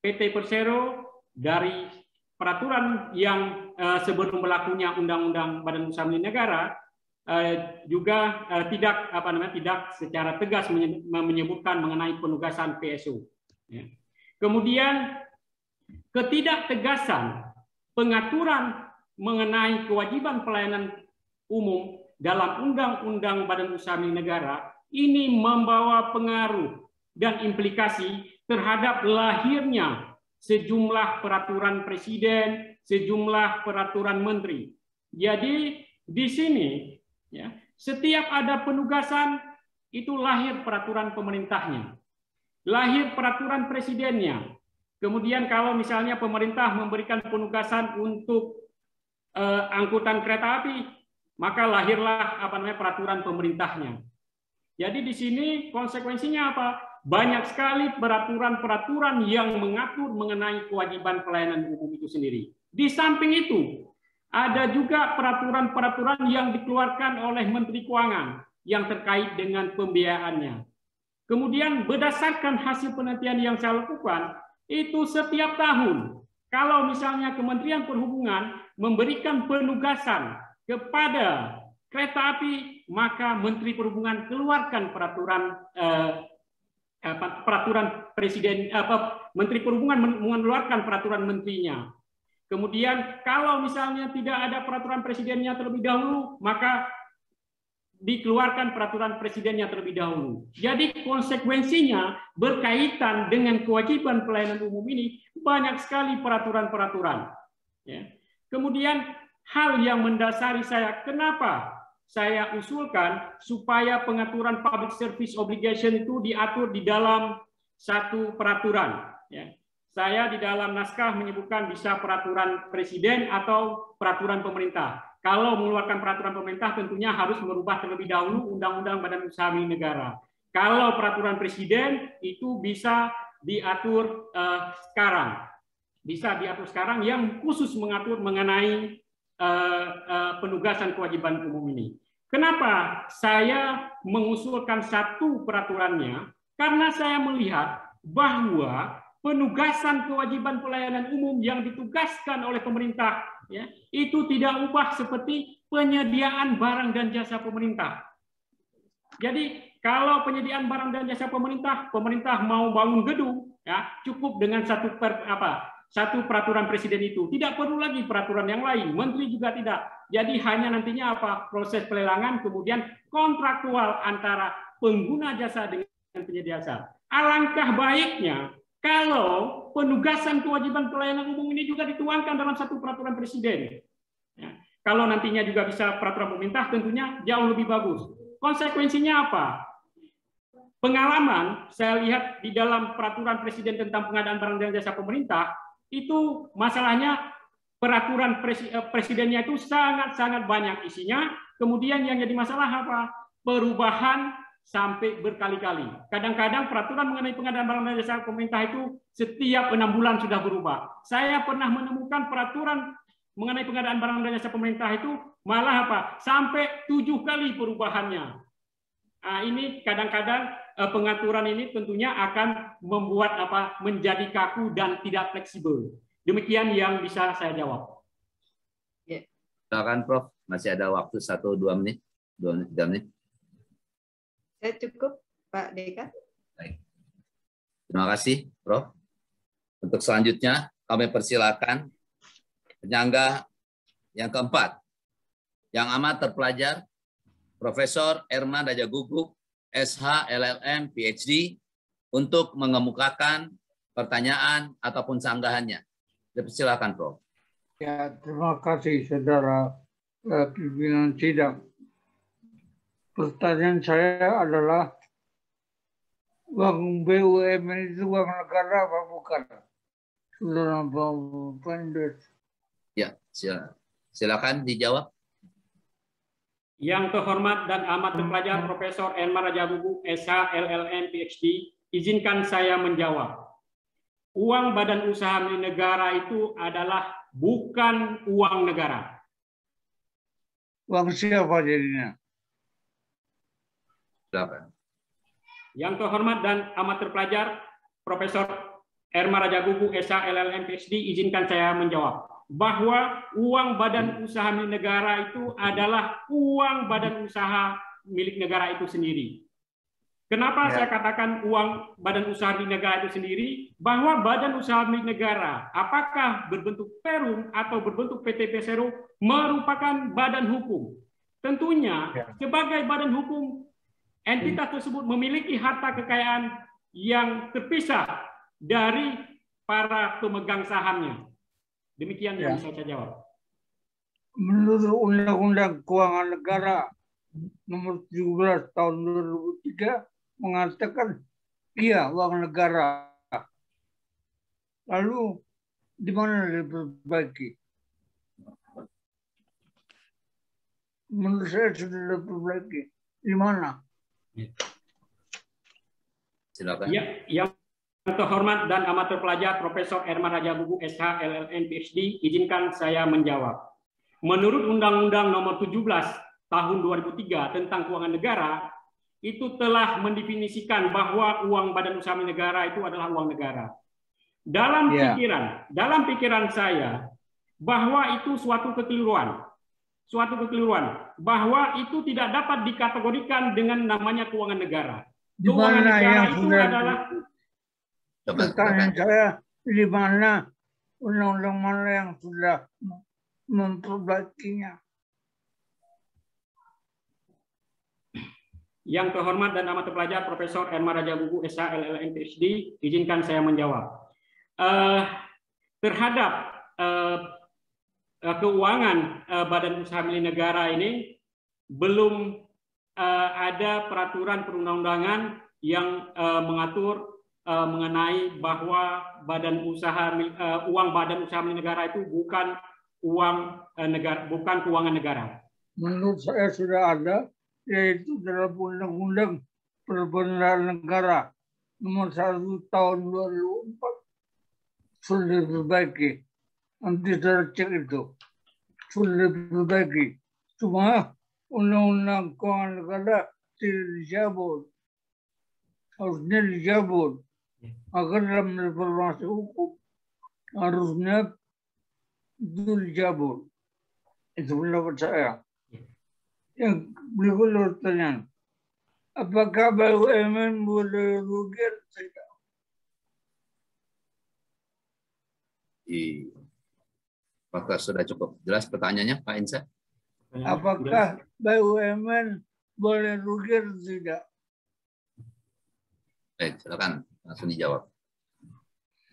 PT Persero, dari peraturan yang sebelum berlakunya Undang-Undang Badan Usaha Milik Negara juga tidak secara tegas menyebutkan mengenai penugasan PSO. Ya. Kemudian ketidaktegasan pengaturan mengenai kewajiban pelayanan umum dalam Undang-Undang Badan Usaha Milik Negara ini membawa pengaruh dan implikasi terhadap lahirnya sejumlah peraturan presiden, sejumlah peraturan menteri. Jadi di sini ya, setiap ada penugasan itu lahir peraturan pemerintahnya, lahir peraturan presidennya. Kemudian kalau misalnya pemerintah memberikan penugasan untuk angkutan kereta api, maka lahirlah peraturan pemerintahnya. Jadi di sini konsekuensinya apa? Banyak sekali peraturan-peraturan yang mengatur mengenai kewajiban pelayanan umum itu sendiri. Di samping itu, ada juga peraturan-peraturan yang dikeluarkan oleh Menteri Keuangan yang terkait dengan pembiayaannya. Kemudian berdasarkan hasil penelitian yang saya lakukan, itu setiap tahun, kalau misalnya Kementerian Perhubungan memberikan penugasan kepada kereta api, maka Menteri Perhubungan keluarkan peraturan presiden, Menteri Perhubungan mengeluarkan peraturan menterinya. Kemudian kalau misalnya tidak ada peraturan presidennya terlebih dahulu, maka dikeluarkan peraturan presidennya terlebih dahulu. Jadi konsekuensinya berkaitan dengan kewajiban pelayanan umum ini banyak sekali peraturan-peraturan. Ya. Kemudian hal yang mendasari saya, kenapa saya usulkan supaya pengaturan public service obligation itu diatur di dalam satu peraturan. Ya. Saya di dalam naskah menyebutkan bisa peraturan presiden atau peraturan pemerintah. Kalau mengeluarkan peraturan pemerintah tentunya harus merubah terlebih dahulu Undang-Undang Badan Usaha Milik Negara. Kalau peraturan presiden itu bisa diatur sekarang. Bisa diatur sekarang yang khusus mengatur mengenai penugasan kewajiban umum ini. Kenapa saya mengusulkan satu peraturannya? Karena saya melihat bahwa penugasan kewajiban pelayanan umum yang ditugaskan oleh pemerintah ya, itu tidak ubah seperti penyediaan barang dan jasa pemerintah. Jadi kalau penyediaan barang dan jasa pemerintah, pemerintah mau bangun gedung, ya cukup dengan satu peraturan presiden itu, tidak perlu lagi peraturan yang lain. Menteri juga tidak. Jadi hanya nantinya proses pelelangan, kemudian kontraktual antara pengguna jasa dengan penyedia jasa. Alangkah baiknya kalau penugasan kewajiban pelayanan umum ini juga dituangkan dalam satu peraturan presiden. Ya. Kalau nantinya juga bisa peraturan pemerintah, tentunya jauh lebih bagus. Konsekuensinya apa? Pengalaman saya lihat di dalam peraturan presiden tentang pengadaan barang dan jasa pemerintah, itu masalahnya peraturan presidennya itu sangat-sangat banyak isinya. Kemudian yang jadi masalah apa? Perubahan sampai berkali-kali. Kadang-kadang peraturan mengenai pengadaan barang dan jasa pemerintah itu setiap 6 bulan sudah berubah. Saya pernah menemukan peraturan mengenai pengadaan barang dan jasa pemerintah itu malah apa? Sampai 7 kali perubahannya. Nah, ini kadang-kadang pengaturan ini tentunya akan membuat apa? Menjadi kaku dan tidak fleksibel. Demikian yang bisa saya jawab. Silakan Prof, masih ada waktu 1-2 menit, 2-3 menit. Saya cukup, Pak Deka. Baik. Terima kasih, Prof. Untuk selanjutnya, kami persilakan penyangga yang keempat, yang amat terpelajar, Profesor Erma Rajagugu, SH, LLM, PhD, untuk mengemukakan pertanyaan ataupun sanggahannya. Silakan, Prof. Ya, terima kasih, Saudara pimpinan sidang. Pertanyaan saya adalah, uang BUMN itu uang negara apa bukan? Saudara Pendus. Ya, silakan dijawab. Yang terhormat dan amat terpelajar Profesor Erma Rajagugu, SH, LLM, PhD, izinkan saya menjawab. Uang badan usaha milik negara itu adalah bukan uang negara. Uang siapa jadinya? Silakan. Yang terhormat dan amat terpelajar Profesor Erma Rajagugu, SH, LLM, PhD, izinkan saya menjawab bahwa uang badan usaha milik negara itu adalah uang badan usaha milik negara itu sendiri. Kenapa saya katakan uang badan usaha milik negara itu sendiri? Bahwa badan usaha milik negara, apakah berbentuk perum atau berbentuk PT Persero, merupakan badan hukum. Tentunya sebagai badan hukum, entitas tersebut memiliki harta kekayaan yang terpisah dari para pemegang sahamnya. Demikian yang bisa saya jawab. Menurut Undang-Undang Keuangan Negara Nomor 17 Tahun 2003 mengatakan iya uang negara. Lalu di mana diperbaiki? Menurut saya sudah diperbaiki. Di mana? Silakan. Ya, yang terhormat dan amat terpelajar Profesor Erma Rajagugu, SH, LLM, PhD, izinkan saya menjawab. Menurut Undang-Undang Nomor 17 Tahun 2003 tentang Keuangan Negara, itu telah mendefinisikan bahwa uang badan usaha negara itu adalah uang negara. Dalam pikiran saya bahwa itu suatu kekeliruan bahwa itu tidak dapat dikategorikan dengan namanya keuangan negara. Keuangan negara itu adalah pertanyaan saya, di mana undang-undang mana yang sudah memperbaikinya? Yang terhormat dan amat terpelajar Profesor Erma Rajagugu, SH, LLM, PhD, izinkan saya menjawab. Terhadap keuangan badan usaha milik negara ini belum ada peraturan perundang-undangan yang mengatur mengenai bahwa badan usaha uang badan usaha milik negara itu bukan uang negara, bukan keuangan negara. Menurut saya sudah ada, yaitu dalam Undang-Undang Perbendaharaan Negara Nomor 1 Tahun 2004 sudah diperbaiki. Nanti saya cek itu sudah diperbaiki. Cuma Undang-Undang Keuangan Negara tidak dicabut, harusnya dicabut. Maka dalam reformasi hukum harusnya itu dicabut. Itu pendapat saya. Yang berikutnya pertanyaan, apakah BUMN boleh rugi atau tidak? Apakah sudah cukup jelas pertanyaannya, Pak Insa? Apakah BUMN boleh rugi atau tidak? Baik, silakan langsung dijawab.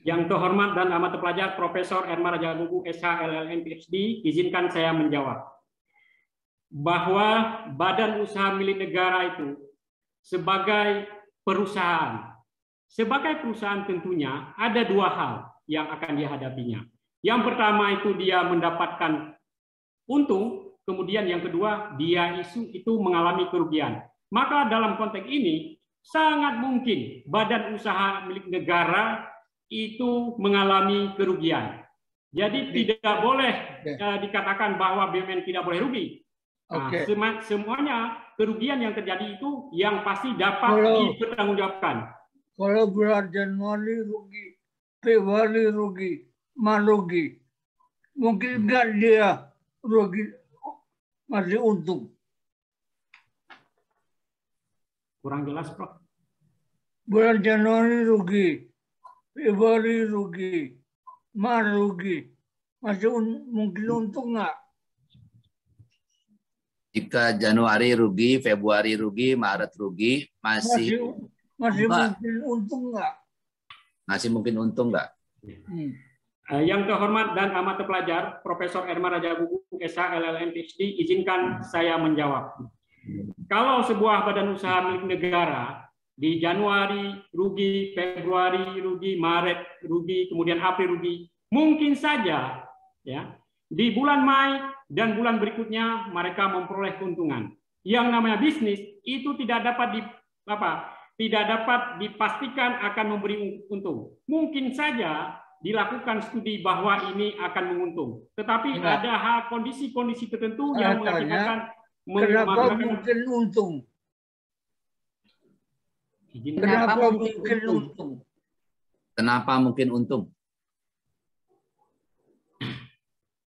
Yang terhormat dan amat terpelajar Profesor Erma Rajagugu, SH, LLM, PhD, izinkan saya menjawab bahwa badan usaha milik negara itu sebagai perusahaan. Sebagai perusahaan tentunya ada dua hal yang akan dihadapinya. Yang pertama itu dia mendapatkan untung, kemudian yang kedua dia itu mengalami kerugian. Maka dalam konteks ini sangat mungkin badan usaha milik negara itu mengalami kerugian. Jadi tidak boleh dikatakan bahwa BUMN tidak boleh rugi. Nah, semuanya kerugian yang terjadi itu yang pasti dapat dipertanggungjawabkan. Kalau bulan Januari rugi, Februari rugi, Maret rugi, mungkin nggak dia rugi masih untung. Kurang jelas, Prof. Bulan Januari rugi, Februari rugi, Maret rugi, masih mungkin untung nggak? Jika Januari rugi, Februari rugi, Maret rugi, masih mungkin untung nggak? Masih mungkin untung nggak? Yang terhormat dan amat terpelajar, Profesor Erma Rajagugu, SH, LLM, PhD, izinkan saya menjawab. Kalau sebuah badan usaha milik negara di Januari rugi, Februari rugi, Maret rugi, kemudian April rugi, mungkin saja ya di bulan Mei dan bulan berikutnya mereka memperoleh keuntungan. Yang namanya bisnis itu tidak dapat dipastikan akan memberi untung. Mungkin saja dilakukan studi bahwa ini akan menguntung, tetapi ada kondisi-kondisi tertentu yang mengakibatkan kenapa mungkin untung? Kenapa mungkin untung? Kenapa mungkin untung?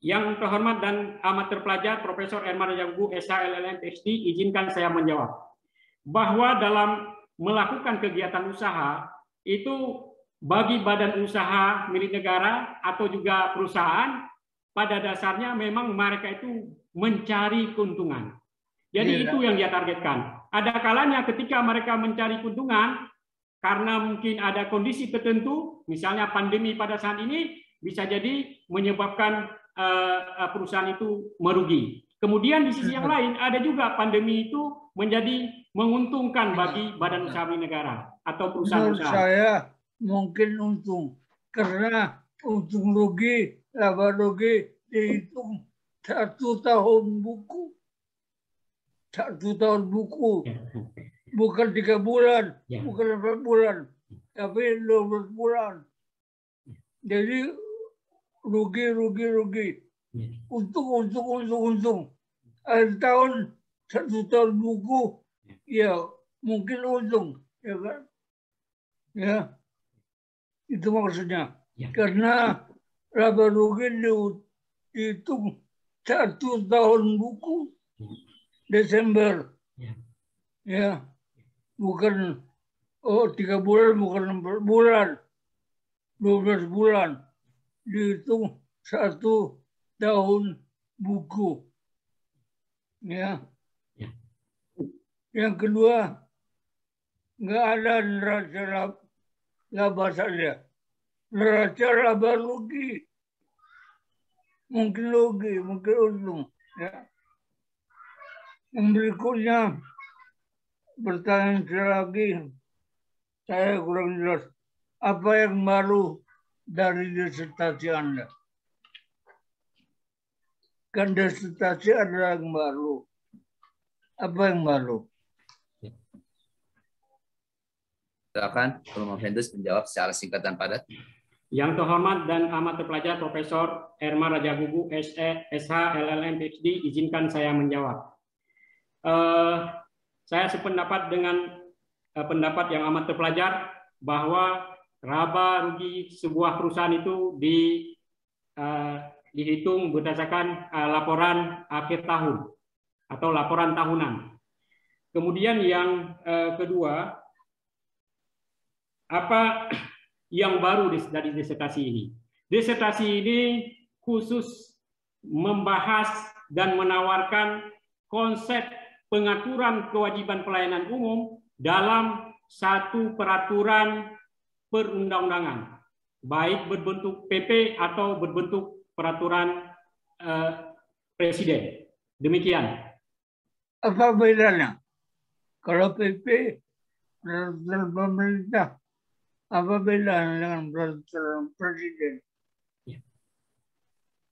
Yang terhormat dan amat terpelajar Profesor Erma Rajagugu, SH, LLM, PhD, izinkan saya menjawab. Bahwa dalam melakukan kegiatan usaha itu bagi badan usaha milik negara atau juga perusahaan, pada dasarnya memang mereka itu mencari keuntungan. Jadi itu yang dia targetkan. Ada kalanya ketika mereka mencari keuntungan, karena mungkin ada kondisi tertentu, misalnya pandemi pada saat ini, bisa jadi menyebabkan perusahaan itu merugi. Kemudian di sisi yang lain, ada juga pandemi itu menjadi menguntungkan bagi badan usaha milik negara atau perusahaan usaha. Saya mungkin untung, karena untung rugi, laba rugi, dihitung 1 tahun buku. 1 tahun buku, bukan 3 bulan, bukan 4 bulan, tapi 12 bulan. Jadi rugi, untung. Akhir tahun 1 tahun buku, ya mungkin untung, ya kan? Ya, itu maksudnya. Karena laba rugi dihitung 1 tahun buku. Desember, ya, bukan 3 bulan, bukan 4 bulan, 12 bulan, dihitung 1 tahun buku, ya. Yang kedua, nggak ada neraca laba saja, neraca laba rugi, mungkin untung, ya. Yang berikutnya, pertanyaan saya lagi, saya kurang jelas. Apa yang baru dari disertasi Anda? Kan disertasi ada yang baru. Apa yang baru? Silakan, Prof. Hendus menjawab secara singkat dan padat. Yang terhormat dan amat terpelajar Profesor Erma Rajagugu, SH, LLM, PhD, izinkan saya menjawab. Saya sependapat dengan pendapat yang amat terpelajar bahwa laba rugi sebuah perusahaan itu dihitung berdasarkan laporan akhir tahun atau laporan tahunan. Kemudian yang kedua, apa yang baru dari disertasi ini? Disertasi ini khusus membahas dan menawarkan konsep pengaturan kewajiban pelayanan umum dalam satu peraturan perundang-undangan, baik berbentuk PP atau berbentuk peraturan presiden. Demikian. Apa bedanya? Kalau PP peraturan pemerintah, apa bedanya dengan peraturan presiden?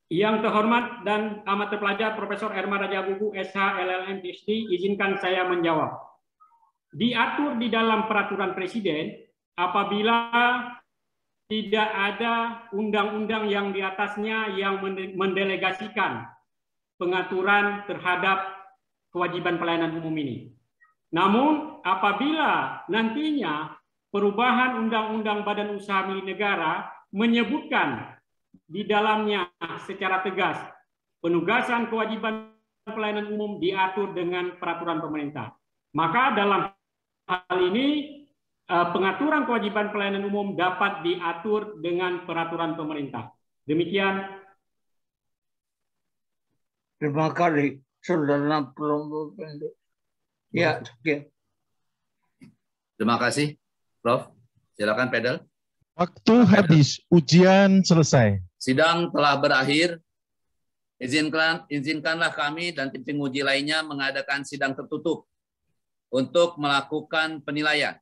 Yang terhormat dan amat terpelajar Profesor Erma Rajagugu, SH, LLM, PhD, izinkan saya menjawab. diatur di dalam peraturan presiden apabila tidak ada undang-undang yang di atasnya yang mendelegasikan pengaturan terhadap kewajiban pelayanan umum ini. Namun apabila nantinya perubahan Undang-Undang Badan Usaha Milik Negara menyebutkan di dalamnya secara tegas penugasan kewajiban pelayanan umum diatur dengan peraturan pemerintah, maka dalam hal ini pengaturan kewajiban pelayanan umum dapat diatur dengan peraturan pemerintah. Demikian. Terima kasih, Saudara Prof. Ya, oke. Terima kasih, Prof. Silakan pedal. Waktu habis, ujian selesai. Sidang telah berakhir. Izinkanlah kami dan tim penguji lainnya mengadakan sidang tertutup untuk melakukan penilaian.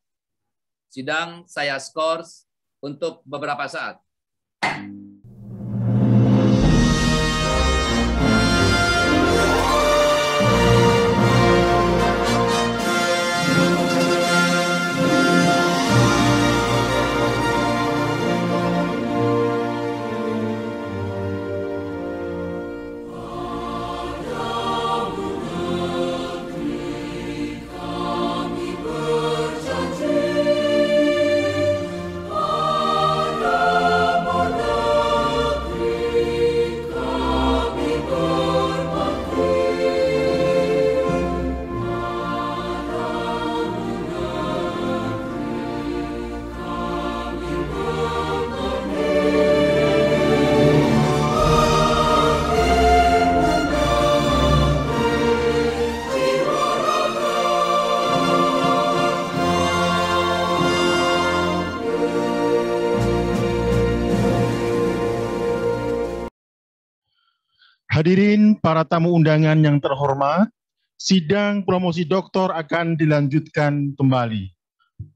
Sidang saya skors untuk beberapa saat. Hadirin para tamu undangan yang terhormat, sidang promosi doktor akan dilanjutkan kembali.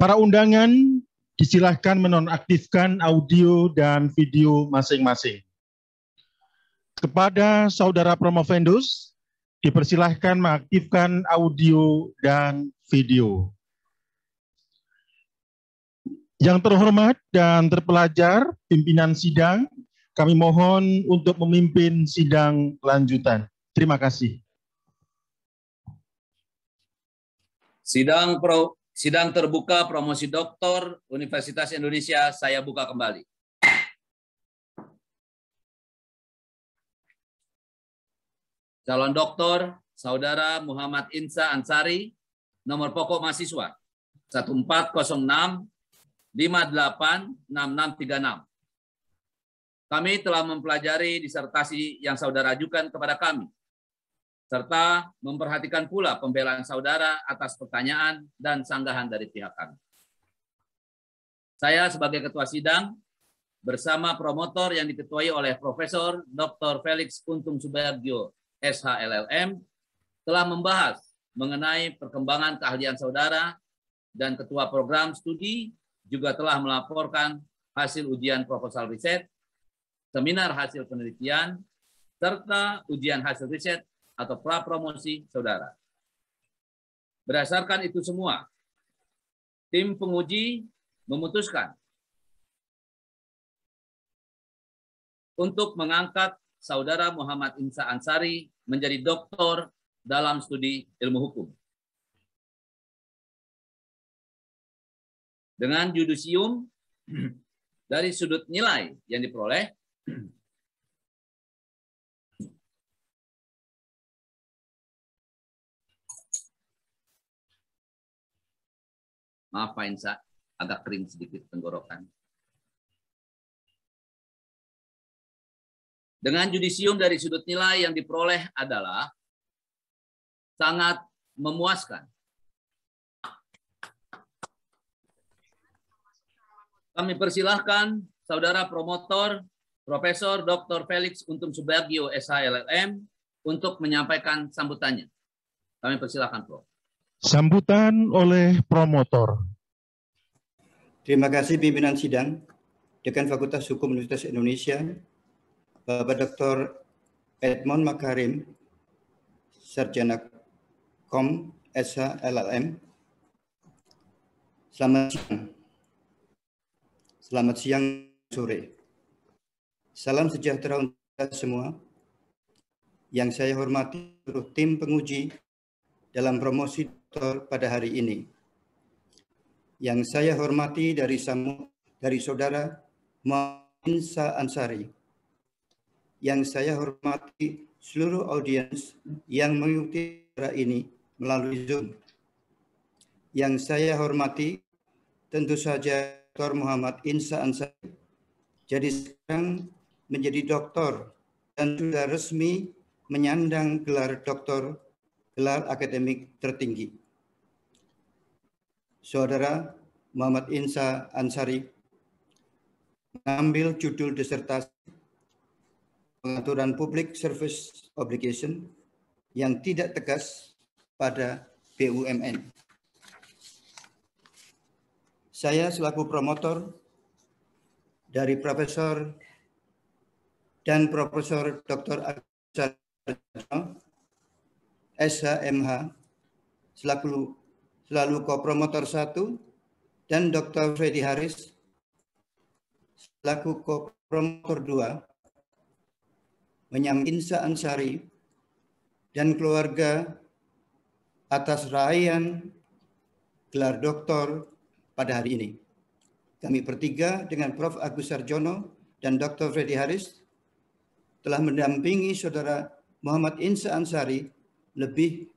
Para undangan disilahkan menonaktifkan audio dan video masing-masing. Kepada saudara promovendus, dipersilahkan mengaktifkan audio dan video. Yang terhormat dan terpelajar, pimpinan sidang, kami mohon untuk memimpin sidang lanjutan. Terima kasih. Sidang terbuka promosi doktor Universitas Indonesia saya buka kembali. Calon doktor Saudara Muhammad Insa Ansari, nomor pokok mahasiswa 1406 586636. Kami telah mempelajari disertasi yang saudara ajukan kepada kami, serta memperhatikan pula pembelaan saudara atas pertanyaan dan sanggahan dari pihak kami. Saya sebagai ketua sidang, bersama promotor yang diketuai oleh Profesor Dr. Felix Untung Subagio, SHLLM, telah membahas mengenai perkembangan keahlian saudara, dan ketua program studi juga telah melaporkan hasil ujian proposal riset, seminar hasil penelitian, serta ujian hasil riset atau pra-promosi saudara. Berdasarkan itu semua, tim penguji memutuskan untuk mengangkat saudara Muhammad Insa Ansari menjadi doktor dalam studi ilmu hukum. Dengan judisium dari sudut nilai yang diperoleh, maaf Pak Insa, agak kering sedikit tenggorokan. Dengan judisium dari sudut nilai yang diperoleh adalah sangat memuaskan. Kami persilahkan saudara promotor Profesor Dr. Felix Untung Subagio, SHLLM, untuk menyampaikan sambutannya. Kami persilahkan, Prof. Sambutan oleh promotor. Terima kasih pimpinan sidang, Dekan Fakultas Hukum Universitas Indonesia, Bapak Dr. Edmond Makarim, Sarjana Kom SHLLM, Selamat siang. Selamat siang sore. Salam sejahtera untuk kita semua. Yang saya hormati seluruh tim penguji dalam promosi doktor pada hari ini. Yang saya hormati dari saudara Muhammad Insa Ansari. Yang saya hormati seluruh audiens yang mengikuti acara ini melalui Zoom. Yang saya hormati tentu saja Dr. Muhammad Insa Ansari. Jadi sekarang menjadi doktor dan sudah resmi menyandang gelar doktor, gelar akademik tertinggi. Saudara Muhammad Insa Ansari mengambil judul disertasi Pengaturan Public Service Obligation yang tidak tegas pada BUMN. Saya selaku promotor dari Profesor dan Profesor Dr. Agus Sarjono, SHMH, selalu co-promotor 1, dan Dr. Freddy Haris, selaku co-promotor 2, menyambut Insa Ansari dan keluarga atas raihan gelar doktor pada hari ini. Kami bertiga dengan Prof. Agus Sarjono dan Dr. Freddy Haris telah mendampingi saudara Muhammad Insa Ansari lebih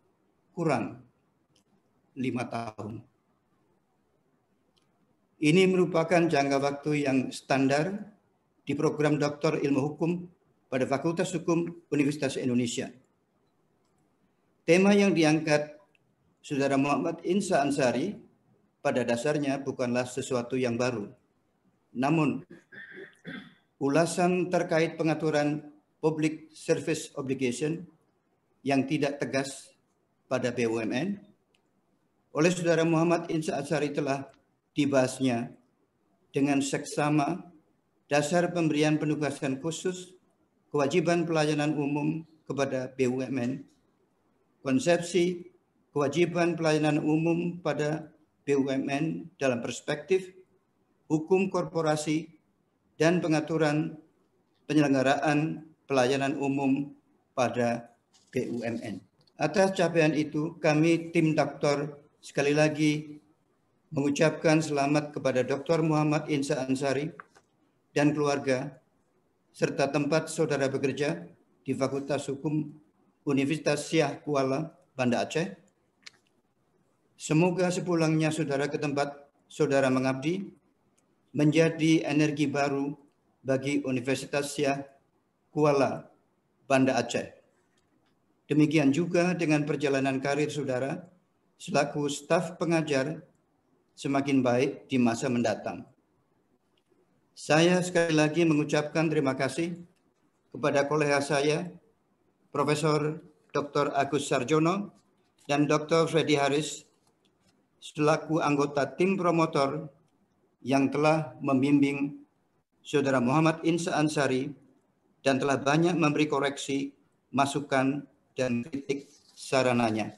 kurang 5 tahun. Ini merupakan jangka waktu yang standar di program Doktor Ilmu Hukum pada Fakultas Hukum Universitas Indonesia. Tema yang diangkat saudara Muhammad Insa Ansari pada dasarnya bukanlah sesuatu yang baru. Namun, ulasan terkait pengaturan Public Service Obligation yang tidak tegas pada BUMN oleh saudara Muhammad Insa Ansari telah dibahasnya dengan seksama dasar pemberian penugasan khusus, kewajiban pelayanan umum kepada BUMN, konsepsi kewajiban pelayanan umum pada BUMN dalam perspektif hukum korporasi dan pengaturan penyelenggaraan pelayanan umum pada BUMN. Atas capaian itu, kami tim doktor sekali lagi mengucapkan selamat kepada Dr. Muhammad Insa Ansari dan keluarga serta tempat saudara bekerja di Fakultas Hukum Universitas Syah Kuala, Banda Aceh. Semoga sepulangnya saudara ke tempat saudara mengabdi menjadi energi baru bagi Universitas Syah Kuala, Banda Aceh. Demikian juga dengan perjalanan karir saudara selaku staf pengajar semakin baik di masa mendatang. Saya sekali lagi mengucapkan terima kasih kepada kolega saya, Profesor Dr. Agus Sarjono dan Dr. Freddy Haris, selaku anggota tim promotor yang telah membimbing saudara Muhammad Insa Ansari dan telah banyak memberi koreksi, masukan, dan kritik sarananya.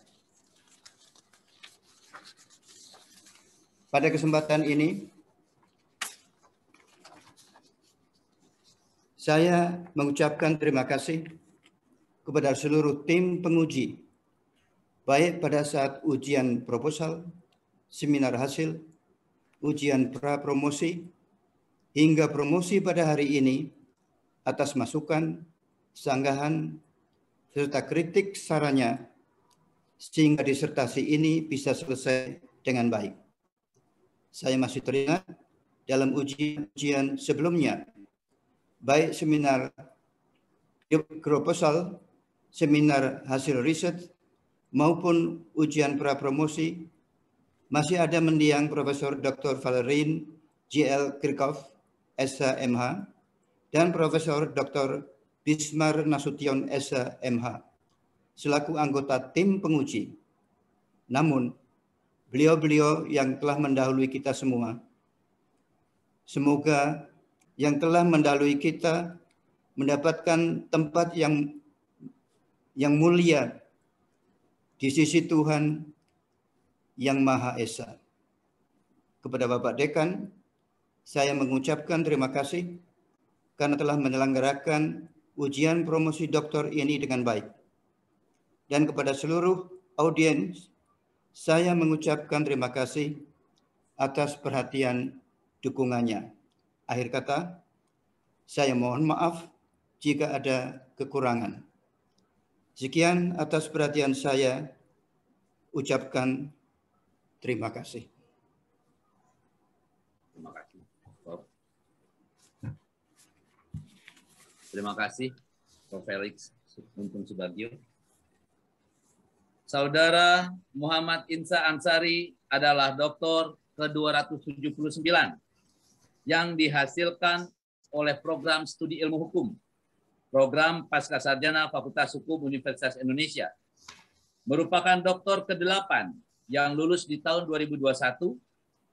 Pada kesempatan ini, saya mengucapkan terima kasih kepada seluruh tim penguji, baik pada saat ujian proposal, seminar hasil, ujian pra-promosi, hingga promosi pada hari ini atas masukan, sanggahan, serta kritik sarannya, sehingga disertasi ini bisa selesai dengan baik. Saya masih teringat dalam ujian sebelumnya, baik seminar proposal, seminar hasil riset, maupun ujian pra-promosi, masih ada mendiang Profesor Dr. Valerin J.L. Kirchhoff, SHMH, dan Profesor Dr. Bismar Nasution, SHMH, selaku anggota tim penguji. Namun, beliau-beliau yang telah mendahului kita semua, semoga yang telah mendahului kita mendapatkan tempat yang mulia di sisi Tuhan yang Maha Esa. Kepada Bapak Dekan, saya mengucapkan terima kasih karena telah menyelenggarakan ujian promosi doktor ini dengan baik. Dan kepada seluruh audiens, saya mengucapkan terima kasih atas perhatian dukungannya. Akhir kata, saya mohon maaf jika ada kekurangan. Sekian atas perhatian saya, ucapkan terima kasih. Terima kasih. Terima kasih, Prof. Felix Untung Subagio. Saudara Muhammad Insa Ansari adalah doktor ke-279 yang dihasilkan oleh program studi ilmu hukum, program Pascasarjana Fakultas Hukum Universitas Indonesia. Merupakan doktor ke-8 yang lulus di tahun 2021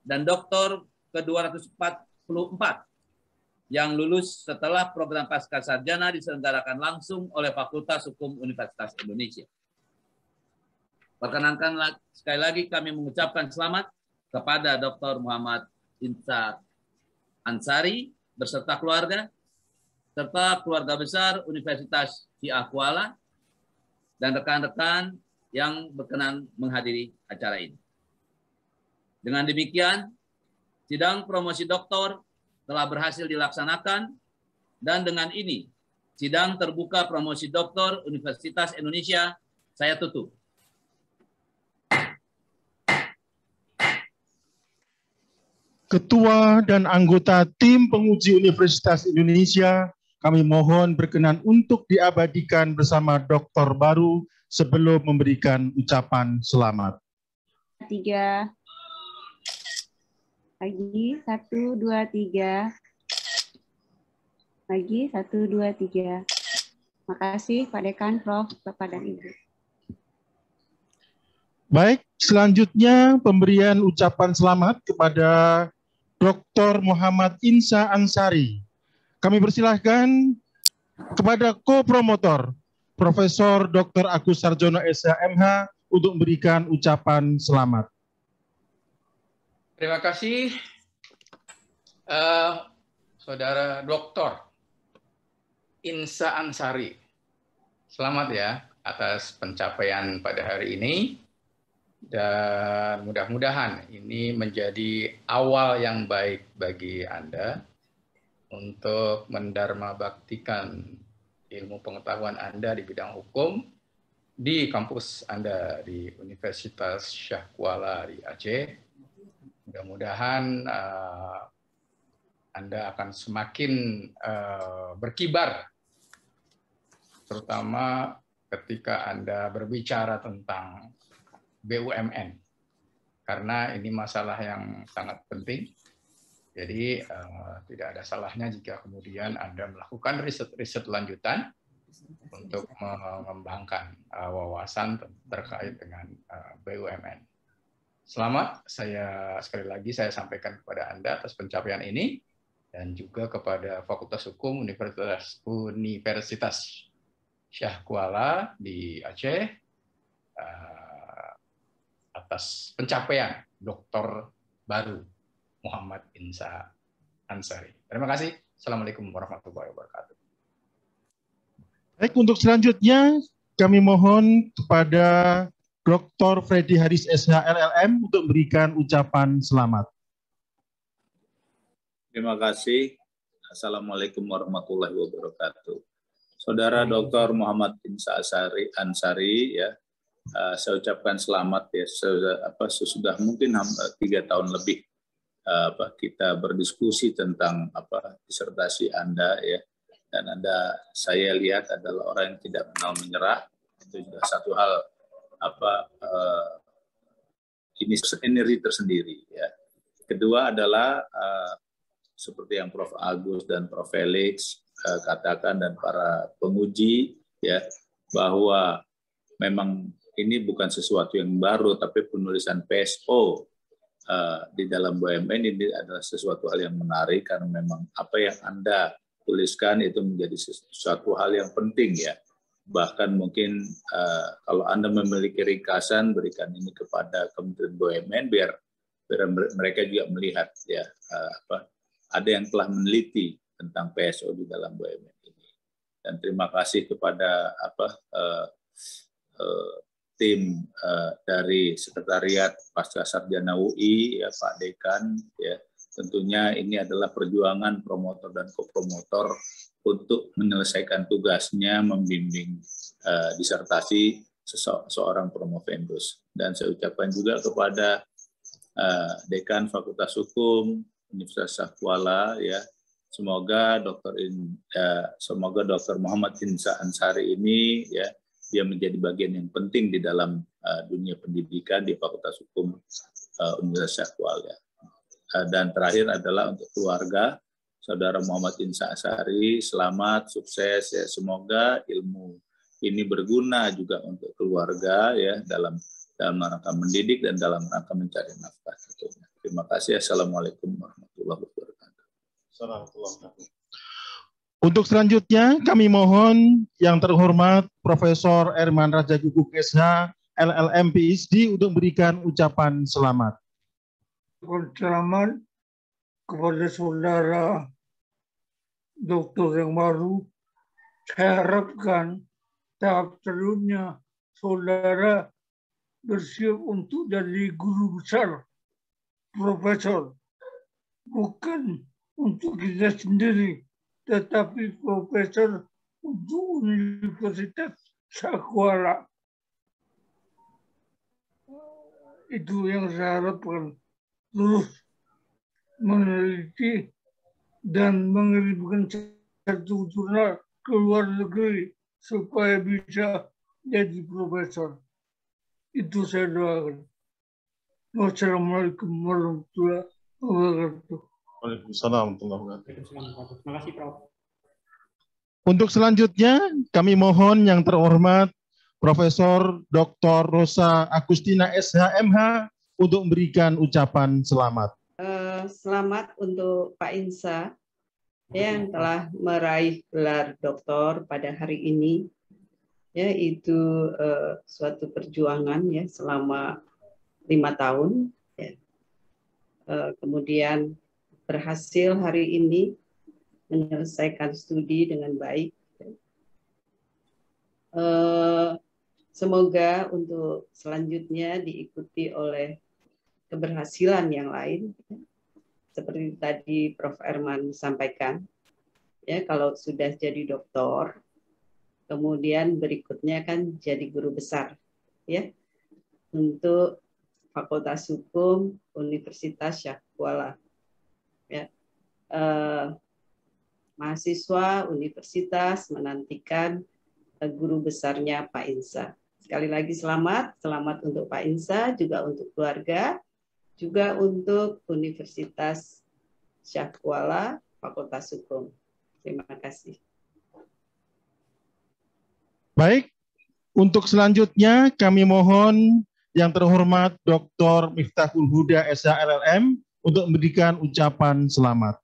dan doktor ke-244 yang lulus setelah program Pascasarjana diselenggarakan langsung oleh Fakultas Hukum Universitas Indonesia. Perkenankan sekali lagi kami mengucapkan selamat kepada Dr. Muhammad Insa Ansari beserta keluarga, serta keluarga besar Universitas Syiah Kuala dan rekan-rekan yang berkenan menghadiri acara ini. Dengan demikian, sidang promosi doktor telah berhasil dilaksanakan dan dengan ini sidang terbuka promosi doktor Universitas Indonesia saya tutup. Ketua dan anggota tim penguji Universitas Indonesia, kami mohon berkenan untuk diabadikan bersama doktor baru sebelum memberikan ucapan selamat. 3. Lagi 1, 2, 3. Lagi 1, 2, 3. Makasih Pak Dekan, Prof, Bapak dan Ibu. Baik, selanjutnya pemberian ucapan selamat kepada Dr. Muhammad Insa Ansari. Kami persilahkan kepada ko-promotor Profesor Dr. Agus Sarjono SH.MH untuk memberikan ucapan selamat. Terima kasih, Saudara Dr. Insa Ansari. Selamat ya atas pencapaian pada hari ini. Dan mudah-mudahan ini menjadi awal yang baik bagi Anda untuk mendharma baktikan ilmu pengetahuan Anda di bidang hukum di kampus Anda di Universitas Syiah Kuala di Aceh. Mudah-mudahan Anda akan semakin berkibar, terutama ketika Anda berbicara tentang BUMN, karena ini masalah yang sangat penting. Jadi tidak ada salahnya jika kemudian Anda melakukan riset lanjutan untuk mengembangkan wawasan terkait dengan BUMN. Selamat, sekali lagi saya sampaikan kepada Anda atas pencapaian ini dan juga kepada Fakultas Hukum Universitas Syiah Kuala di Aceh atas pencapaian Dr. baru Muhammad Insa Ansari. Terima kasih. Assalamualaikum warahmatullahi wabarakatuh. Baik, untuk selanjutnya kami mohon kepada Dr. Freddy Haris SH LLM untuk memberikan ucapan selamat. Terima kasih. Assalamualaikum warahmatullahi wabarakatuh. Saudara Dr. Muhammad Insa Ansari, ya, saya ucapkan selamat ya. Sesudah mungkin 3 tahun lebih kita berdiskusi tentang disertasi Anda, ya, dan Anda saya lihat adalah orang yang tidak kenal menyerah. Itu juga satu hal ini energi tersendiri, ya. Kedua adalah seperti yang Prof. Agus dan Prof. Felix katakan dan para penguji, ya, bahwa memang ini bukan sesuatu yang baru, tapi penulisan PSO di dalam BUMN ini adalah sesuatu hal yang menarik karena memang apa yang Anda tuliskan itu menjadi sesuatu hal yang penting, ya. Bahkan mungkin kalau Anda memiliki ringkasan, berikan ini kepada Kementerian BUMN biar mereka juga melihat ya ada yang telah meneliti tentang PSO di dalam BUMN ini. Dan terima kasih kepada tim dari Sekretariat Pasca Sarjana UI ya Pak Dekan ya. Tentunya ini adalah perjuangan promotor dan kopromotor untuk menyelesaikan tugasnya membimbing disertasi seorang promovendus. Dan saya ucapkan juga kepada Dekan Fakultas Hukum Universitas Syahkuala ya, semoga Dr. Muhammad Insa Ansari ini ya dia menjadi bagian yang penting di dalam dunia pendidikan di Fakultas Hukum Universitas Syahkuala. Dan terakhir adalah untuk keluarga Saudara Muhammad Insa Ansari, selamat, sukses ya, semoga ilmu ini berguna juga untuk keluarga ya dalam rangka mendidik dan dalam rangka mencari nafkah. Terima kasih. Assalamualaikum warahmatullahi wabarakatuh. Untuk selanjutnya kami mohon yang terhormat Profesor Erman Raja Guguk SH LLM PhD untuk memberikan ucapan selamat. Selamat kepada saudara dokter yang baru. Saya harapkan tahap selanjutnya saudara bersiap untuk jadi guru besar, profesor, bukan untuk kita sendiri, tetapi profesor untuk Universitas Syahkuala. Itu yang saya harapkan. Terus meneliti dan mengirimkan satu jurnal ke luar negeri supaya bisa jadi profesor. Itu saya doakan. Wassalamualaikum warahmatullahi wabarakatuh. Waalaikumsalam warahmatullahi wabarakatuh. Terima kasih, Prof. Untuk selanjutnya kami mohon yang terhormat Profesor Dr. Rosa Agustina SH.MH untuk memberikan ucapan selamat. Selamat untuk Pak Insa yang telah meraih gelar doktor pada hari ini. Ya, itu suatu perjuangan ya selama 5 tahun. Ya. Kemudian berhasil hari ini menyelesaikan studi dengan baik. Semoga untuk selanjutnya diikuti oleh keberhasilan yang lain, seperti tadi Prof. Erman sampaikan, ya kalau sudah jadi doktor, kemudian berikutnya kan jadi guru besar, ya untuk Fakultas Hukum Universitas Syahkuala, ya mahasiswa universitas menantikan guru besarnya Pak Insa. Sekali lagi selamat untuk Pak Insa, juga untuk keluarga, juga untuk Universitas Syahkuala, Fakultas Hukum. Terima kasih. Baik, untuk selanjutnya kami mohon yang terhormat Dr. Miftahul Huda SH LLM untuk memberikan ucapan selamat.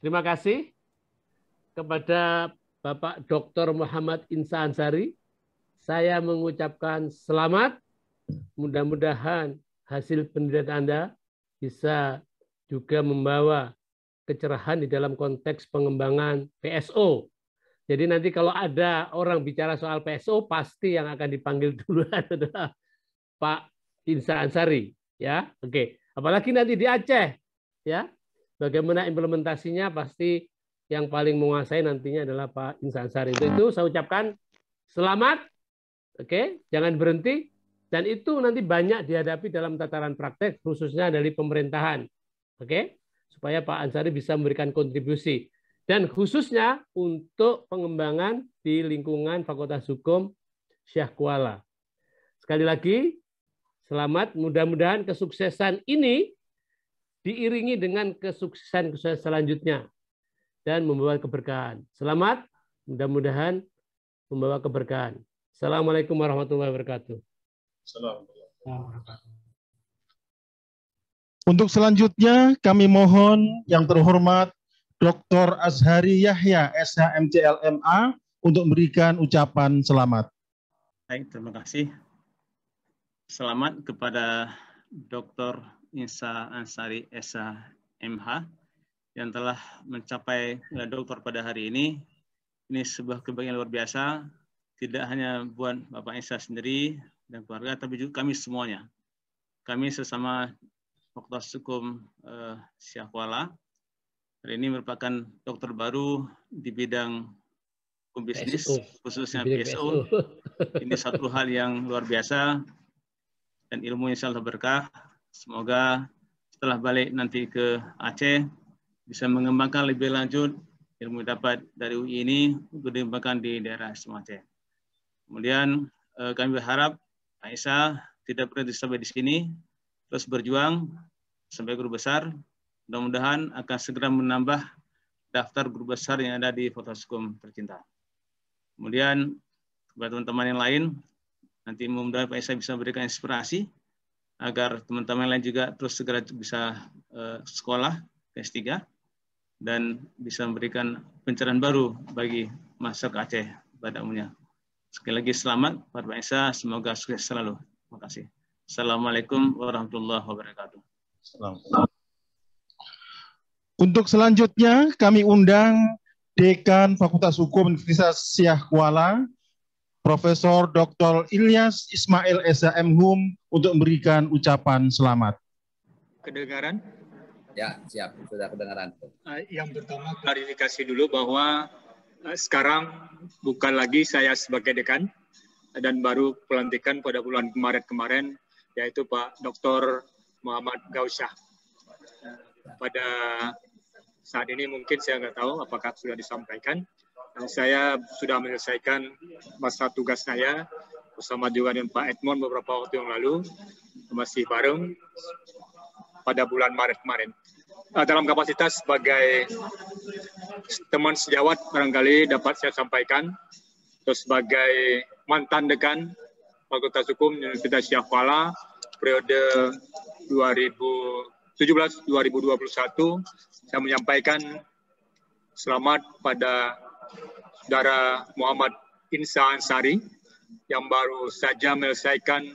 Terima kasih kepada Bapak Dr. Muhammad Insa Ansari. Saya mengucapkan selamat. Mudah-mudahan hasil penelitian Anda bisa juga membawa kecerahan di dalam konteks pengembangan PSO. Jadi nanti kalau ada orang bicara soal PSO, pasti yang akan dipanggil duluan adalah Pak Insa Ansari, ya. Oke. Apalagi nanti di Aceh, ya. Bagaimana implementasinya pasti yang paling menguasai nantinya adalah Pak Insa Ansari. Itu saya ucapkan selamat. Oke, jangan berhenti. Dan itu nanti banyak dihadapi dalam tataran praktek, khususnya dari pemerintahan. Oke, supaya Pak Ansari bisa memberikan kontribusi. Dan khususnya untuk pengembangan di lingkungan Fakultas Hukum Syahkuala. Sekali lagi, selamat. Mudah-mudahan kesuksesan ini diiringi dengan kesuksesan selanjutnya dan membawa keberkahan. Selamat, mudah-mudahan membawa keberkahan. Assalamualaikum warahmatullahi wabarakatuh. Untuk selanjutnya kami mohon yang terhormat Dr. Azhari Yahya SH.MCLMA untuk memberikan ucapan selamat. Baik, terima kasih. Selamat kepada Dr. Insa Ansari Esa MH yang telah mencapai gelar doktor pada hari ini. Ini sebuah kebanggaan luar biasa, tidak hanya buat Bapak Insa sendiri dan keluarga, tapi juga kami semuanya. Kami sesama Fakultas Hukum Syah Kuala hari ini merupakan dokter baru di bidang hukum bisnis, khususnya PSO. Ini satu hal yang luar biasa dan ilmu insya Allah berkah. Semoga setelah balik nanti ke Aceh bisa mengembangkan lebih lanjut ilmu dapat dari UI ini untuk dikembangkan di daerah Aceh. Kemudian kami berharap Pak Isa tidak berhenti sampai di sini, terus berjuang sampai guru besar. Mudah-mudahan akan segera menambah daftar guru besar yang ada di Fakultas Hukum tercinta. Kemudian kepada teman-teman yang lain, nanti mudah-mudahan Pak Isa bisa memberikan inspirasi agar teman-teman lain juga terus segera bisa sekolah S3 dan bisa memberikan pencerahan baru bagi masyarakat Aceh pada umumnya. Sekali lagi selamat Pak Isa, semoga sukses selalu. Terima kasih. Assalamualaikum warahmatullahi wabarakatuh. Untuk selanjutnya kami undang Dekan Fakultas Hukum Universitas Syah Kuala, Profesor Dr. Ilyas Ismail Esa MHum untuk memberikan ucapan selamat. Kedengaran? Ya, siap. Sudah kedengaran. Yang pertama klarifikasi dulu bahwa sekarang bukan lagi saya sebagai dekan dan baru pelantikan pada bulan Maret kemarin, yaitu Pak Dr. Muhammad Gausyah. Pada saat ini mungkin saya nggak tahu apakah sudah disampaikan. Saya sudah menyelesaikan masa tugas saya bersama juga dengan Pak Edmond beberapa waktu yang lalu, masih bareng pada bulan Maret kemarin. Dalam kapasitas sebagai teman sejawat barangkali dapat saya sampaikan, terus sebagai mantan dekan Fakultas Hukum Universitas Syah Kuala periode 2017-2021, saya menyampaikan selamat pada Saudara Muhammad Insa Ansari yang baru saja menyelesaikan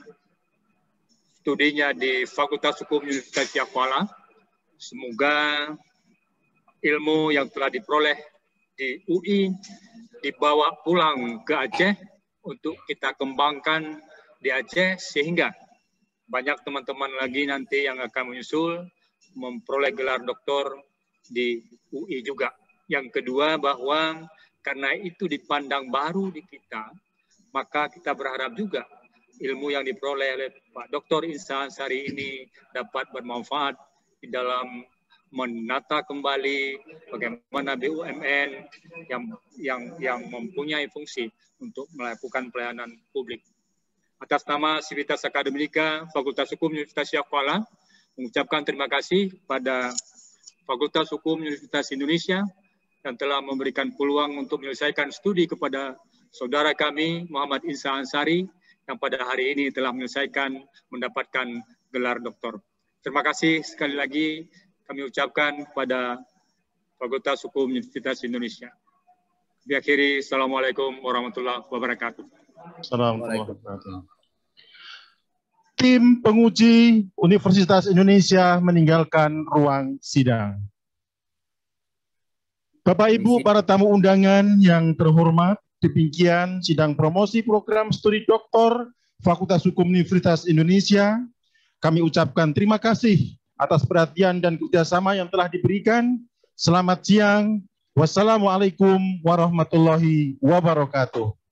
studinya di Fakultas Hukum Universitas Syah Kuala. Semoga ilmu yang telah diperoleh di UI dibawa pulang ke Aceh untuk kita kembangkan di Aceh sehingga banyak teman-teman lagi nanti yang akan menyusul memperoleh gelar doktor di UI juga. Yang kedua, bahwa karena itu dipandang baru di kita, maka kita berharap juga ilmu yang diperoleh oleh Pak Dr. Insa Ansari ini dapat bermanfaat di dalam menata kembali bagaimana BUMN yang mempunyai fungsi untuk melakukan pelayanan publik. Atas nama Sivitas Akademika Fakultas Hukum Universitas Syah Kuala, mengucapkan terima kasih pada Fakultas Hukum Universitas Indonesia yang telah memberikan peluang untuk menyelesaikan studi kepada saudara kami Muhammad Insa Ansari yang pada hari ini telah mendapatkan gelar doktor. Terima kasih sekali lagi kami ucapkan pada Fakultas Hukum Universitas Indonesia. Diakhiri, Assalamualaikum warahmatullahi wabarakatuh. Assalamualaikum. Tim penguji Universitas Indonesia meninggalkan ruang sidang. Bapak Ibu para tamu undangan yang terhormat, demikian sidang promosi program studi doktor Fakultas Hukum Universitas Indonesia. Kami ucapkan terima kasih atas perhatian dan kerjasama yang telah diberikan. Selamat siang. Wassalamualaikum warahmatullahi wabarakatuh.